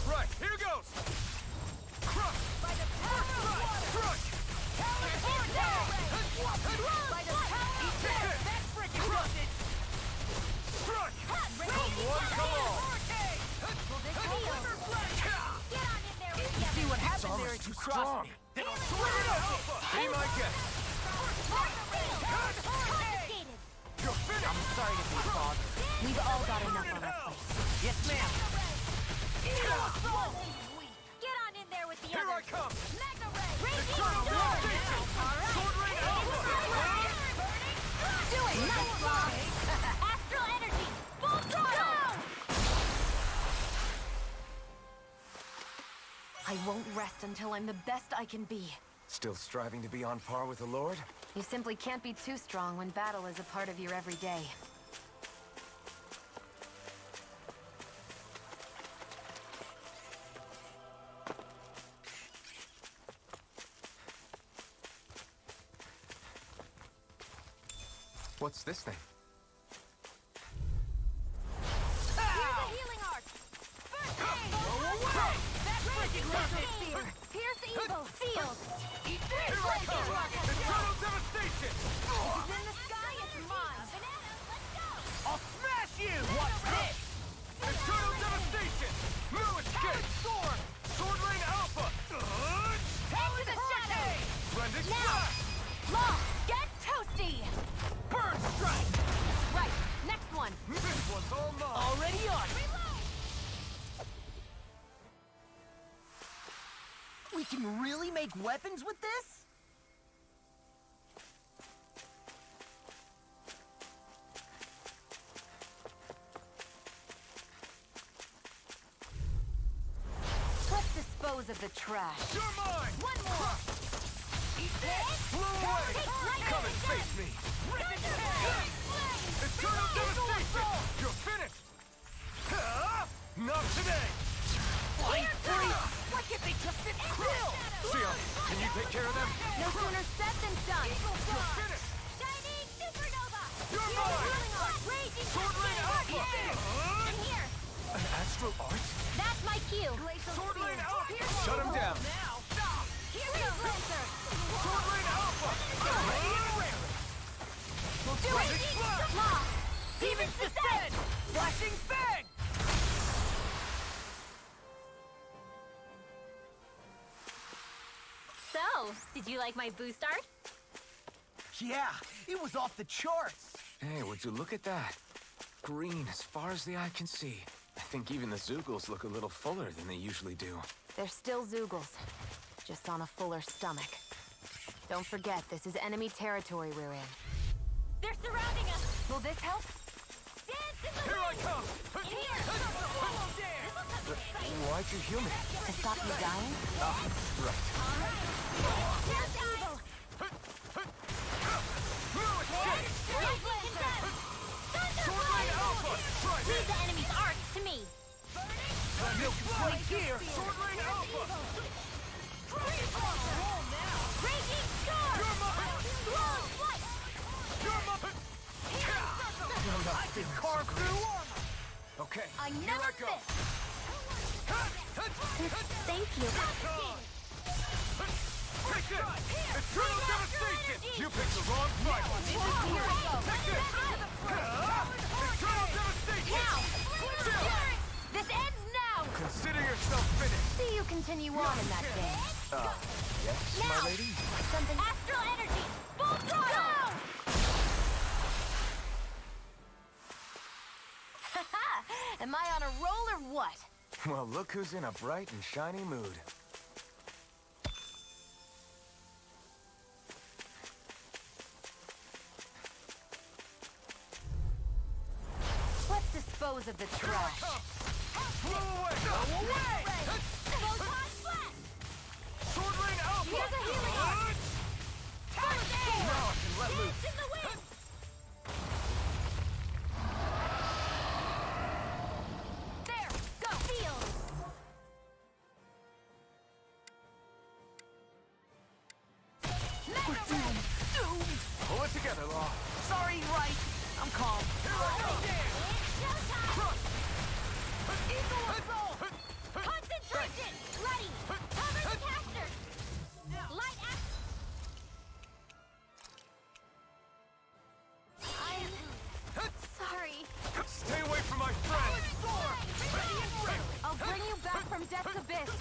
[SPEAKER 3] Right, here goes! Crush! By the power of water! Crush! Power vortex! By the power of water! That's freaking rusted! Crush! Come on, come on!
[SPEAKER 7] Get on in there with
[SPEAKER 2] You see what happened there as you crossed me?
[SPEAKER 3] Then I'll swing it over! Be my guest!
[SPEAKER 7] Confiscated.
[SPEAKER 3] You're finished!
[SPEAKER 2] I'm sorry to be a bother.
[SPEAKER 4] We've all got enough on our plate.
[SPEAKER 2] Yes, ma'am.
[SPEAKER 7] Get on in there with the
[SPEAKER 3] Here I
[SPEAKER 7] others.
[SPEAKER 3] come!
[SPEAKER 7] Mega Ray. Raging
[SPEAKER 3] Eternal
[SPEAKER 7] Storm.
[SPEAKER 3] Devastation! Sword Rain Alpha!
[SPEAKER 7] Do it. Nice, Mom. Astral energy. Full throttle.
[SPEAKER 4] I won't rest until I'm the best I can be.
[SPEAKER 5] Still striving to be on par with the Lord?
[SPEAKER 4] You simply can't be too strong when battle is a part of your everyday.
[SPEAKER 5] What's this thing?
[SPEAKER 7] Here's a healing arc. First aid.
[SPEAKER 3] That's freaking rusted!
[SPEAKER 7] Pierce evil. Sealed.
[SPEAKER 3] Here I come! Eternal Devastation!
[SPEAKER 7] In the sky, it's mine. Bananas, let's go.
[SPEAKER 3] I'll smash you! What's this? Eternal Devastation! No escape! Sword! Sword Rain Alpha!
[SPEAKER 7] Into the shadows.
[SPEAKER 3] Splendid
[SPEAKER 7] Now.
[SPEAKER 3] Flash!
[SPEAKER 4] Law, get toasty!
[SPEAKER 3] Burn Strike!
[SPEAKER 4] Right, next one.
[SPEAKER 3] This one's all mine!
[SPEAKER 2] Already on it. We can really make weapons with this?
[SPEAKER 4] Let's dispose of the trash.
[SPEAKER 3] You're mine!
[SPEAKER 7] One more.
[SPEAKER 3] Blow away! Come and face me! Eternal Devastation! You're finished! Not today!
[SPEAKER 2] Flying free! Why can't they just sit still?
[SPEAKER 5] Sion, can you take care of them?
[SPEAKER 4] No sooner said than done.
[SPEAKER 3] You're finished!
[SPEAKER 7] Shining supernova.
[SPEAKER 3] You're
[SPEAKER 7] Here's a
[SPEAKER 3] mine!
[SPEAKER 7] healing arc. Raging
[SPEAKER 3] Sword Rain Alpha!
[SPEAKER 7] And here.
[SPEAKER 5] An astral art?
[SPEAKER 7] That's my cue.
[SPEAKER 3] Sword Rain Alpha!
[SPEAKER 5] Shut him down!
[SPEAKER 7] Here's a laser.
[SPEAKER 3] Sword Rain Alpha!
[SPEAKER 7] Do it. Law. Demons descend.
[SPEAKER 3] Flashing Fang!
[SPEAKER 7] So, did you like my boost art?
[SPEAKER 2] Yeah, it was off the charts.
[SPEAKER 5] Hey, would you look at that? Green as far as the eye can see. I think even the Zoogles look a little fuller than they usually do.
[SPEAKER 4] They're still Zoogles, just on a fuller stomach. Don't forget, this is enemy territory we're in.
[SPEAKER 7] They're surrounding us.
[SPEAKER 4] Will this help?
[SPEAKER 7] Dance in the
[SPEAKER 3] Here I
[SPEAKER 7] wind.
[SPEAKER 3] come!
[SPEAKER 7] Here. Swallow dance.
[SPEAKER 5] Why'd you heal me?
[SPEAKER 4] To stop you dying?
[SPEAKER 5] Right.
[SPEAKER 7] Here's evil.
[SPEAKER 3] No escape! Sword Rain Alpha! Try
[SPEAKER 7] Leave
[SPEAKER 3] this!
[SPEAKER 7] the enemy's arc to me.
[SPEAKER 3] Milk Flash here! Sword Rain Alpha!
[SPEAKER 7] Raging storm.
[SPEAKER 3] You're mine!
[SPEAKER 7] Slow flight.
[SPEAKER 3] You're mine!
[SPEAKER 2] I can carve through armor.
[SPEAKER 5] Okay,
[SPEAKER 7] I
[SPEAKER 5] here
[SPEAKER 7] never
[SPEAKER 5] I go.
[SPEAKER 7] miss. Thank you.
[SPEAKER 3] Take this! Eternal Devastation! You picked the wrong fight!
[SPEAKER 7] Here we go.
[SPEAKER 3] Take this! Eternal Devastation!
[SPEAKER 7] Now. This ends now.
[SPEAKER 3] Consider yourself finished!
[SPEAKER 4] See you continue on in that game.
[SPEAKER 5] Yes,
[SPEAKER 7] Now.
[SPEAKER 5] my lady?
[SPEAKER 4] Something...
[SPEAKER 7] Astral energy. Full throttle.
[SPEAKER 4] Am I on a roll or what?
[SPEAKER 5] Well, look who's in a bright and shiny mood.
[SPEAKER 4] Let's dispose of the trash.
[SPEAKER 3] Blow away!
[SPEAKER 7] Photon flash.
[SPEAKER 3] Sword Rain Alpha!
[SPEAKER 7] Here's a healing arc. First aid.
[SPEAKER 3] Now I can let loose!
[SPEAKER 7] Dance in the wind.
[SPEAKER 3] together, Law.
[SPEAKER 2] Sorry, right. I'm calm.
[SPEAKER 3] Here I go!
[SPEAKER 7] It's showtime!
[SPEAKER 3] Crush!
[SPEAKER 7] Eagle assault! Concentration! Ready! Cover the caster! Light act! I'm sorry.
[SPEAKER 3] Stay away from my friend!
[SPEAKER 4] I'll bring you back from death's abyss.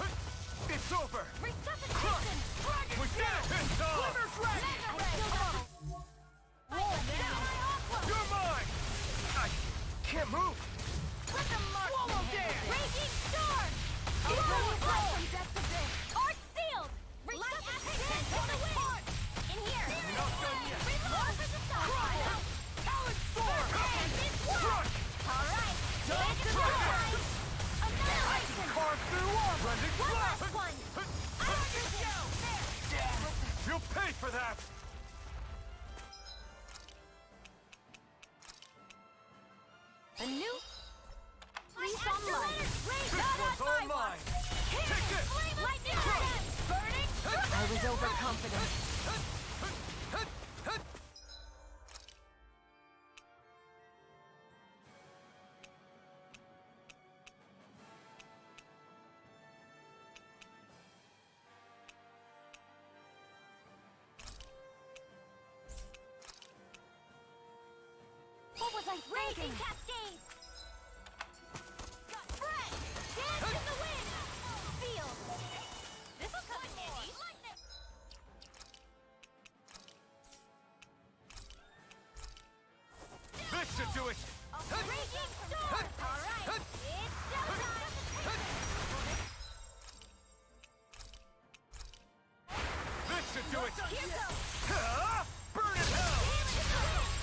[SPEAKER 3] It's over!
[SPEAKER 7] Resuscitation!
[SPEAKER 3] We did it! It's on! You're mine! I can't move! Swallow dance!
[SPEAKER 7] Raging storm! From death's abyss! Arc sealed! Resuscitation! In the wind! In here!
[SPEAKER 3] Not done yet!
[SPEAKER 7] Reload for the side!
[SPEAKER 3] Talon Storm! Crush!
[SPEAKER 7] Alright!
[SPEAKER 3] Done!
[SPEAKER 7] Take it right! Annihilation!
[SPEAKER 3] Carve through arm! Rending
[SPEAKER 7] One
[SPEAKER 3] blast!
[SPEAKER 7] last one!
[SPEAKER 3] You'll pay for that!
[SPEAKER 4] A new
[SPEAKER 7] Please
[SPEAKER 4] on light.
[SPEAKER 3] This one's all mine! Take this!
[SPEAKER 7] Lightning strike! Burning!
[SPEAKER 4] I was overconfident.
[SPEAKER 7] What was I thinking? Raging cascade! Spread! Dance in the wind! Feel! This'll come in handy! Lightning!
[SPEAKER 3] This should do it!
[SPEAKER 7] Raging storm! Alright! It's showtime!
[SPEAKER 3] This should do it!
[SPEAKER 7] Here goes!
[SPEAKER 3] Burn in hell!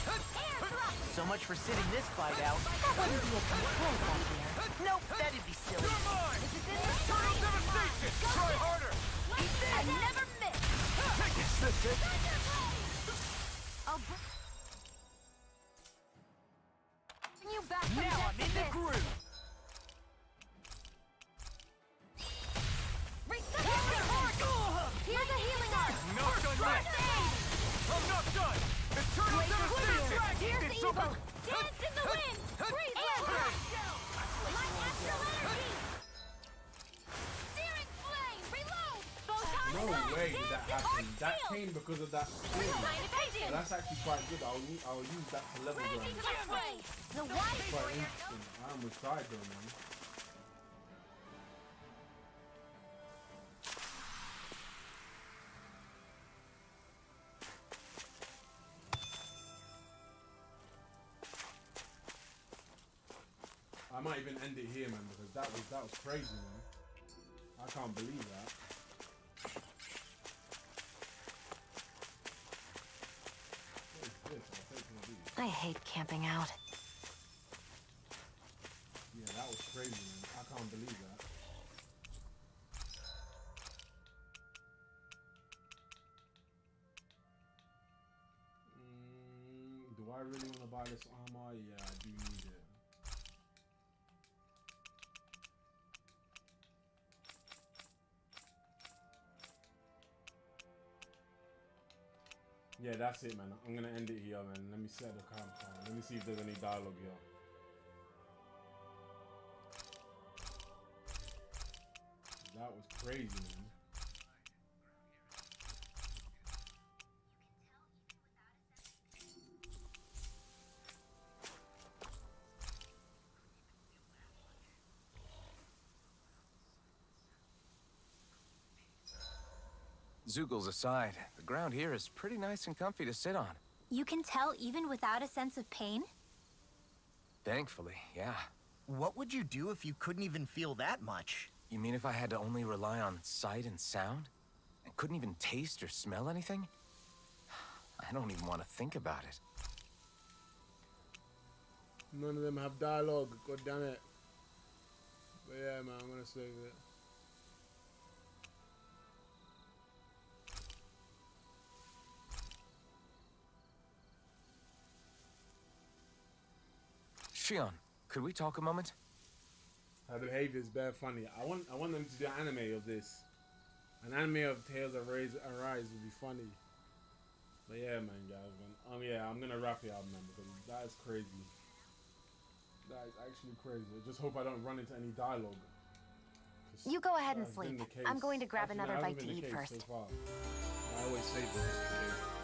[SPEAKER 7] Air thrust!
[SPEAKER 2] So much for sitting this fight out.
[SPEAKER 4] That wouldn't be a complaint, my dear.
[SPEAKER 2] Nope, that'd be silly.
[SPEAKER 3] You're mine! Total devastation! Try harder!
[SPEAKER 7] I never miss!
[SPEAKER 3] Take it, sister!
[SPEAKER 4] I'll bring you back from
[SPEAKER 2] Now I'm in the
[SPEAKER 4] death's abyss.
[SPEAKER 2] groove.
[SPEAKER 7] Here's a healing arc!
[SPEAKER 3] Not done yet! I'm not done! Eternal devastation!
[SPEAKER 7] Here's
[SPEAKER 3] It's
[SPEAKER 7] evil!
[SPEAKER 3] over!
[SPEAKER 7] Dance in the wind! Freeze light! Light astral energy! Searing flame! Reload! Photon
[SPEAKER 1] No
[SPEAKER 7] blast!
[SPEAKER 1] way did
[SPEAKER 7] Dance
[SPEAKER 1] that
[SPEAKER 7] in arc
[SPEAKER 1] happen. That
[SPEAKER 7] field!
[SPEAKER 1] came because of that thing.
[SPEAKER 7] Resign evasion!
[SPEAKER 1] That's actually quite good. I'll use that to level
[SPEAKER 7] Raging
[SPEAKER 1] ground.
[SPEAKER 7] flame! The wide
[SPEAKER 1] Quite interesting. I almost died though, man. I might even end it here, man, because that was crazy, man. I can't believe that. What is this? I'll take one of these.
[SPEAKER 4] I hate camping out.
[SPEAKER 1] Yeah, that was crazy, man. I can't believe that. Do I really want to buy this armor? Yeah, I do need it. Yeah, that's it, man. I'm gonna end it here, man. Let me set the campfire. Let me see if there's any dialogue here. That was crazy, man.
[SPEAKER 5] Zoogles aside, the ground here is pretty nice and comfy to sit on.
[SPEAKER 7] You can tell even without a sense of pain?
[SPEAKER 5] Thankfully, yeah.
[SPEAKER 2] What would you do if you couldn't even feel that much?
[SPEAKER 5] You mean if I had to only rely on sight and sound? And couldn't even taste or smell anything? I don't even want to think about it.
[SPEAKER 1] None of them have dialogue. God damn it. But yeah, man, I'm gonna save it.
[SPEAKER 5] Shion, could we talk a moment?
[SPEAKER 1] Her behavior is bare funny. I want them to do an anime of this. An anime of Tales of Arise would be funny. But yeah, man, guys, man. Yeah, I'm gonna wrap it up, man, because that is crazy. That is actually crazy. I just hope I don't run into any dialogue.
[SPEAKER 4] You go ahead and
[SPEAKER 1] That's been
[SPEAKER 4] sleep.
[SPEAKER 1] the case.
[SPEAKER 4] I'm going to grab
[SPEAKER 1] Actually,
[SPEAKER 4] another
[SPEAKER 1] that
[SPEAKER 4] bite
[SPEAKER 1] hasn't
[SPEAKER 4] to
[SPEAKER 1] been the
[SPEAKER 4] eat
[SPEAKER 1] case
[SPEAKER 4] first.
[SPEAKER 1] so far.
[SPEAKER 6] I always save this just in case.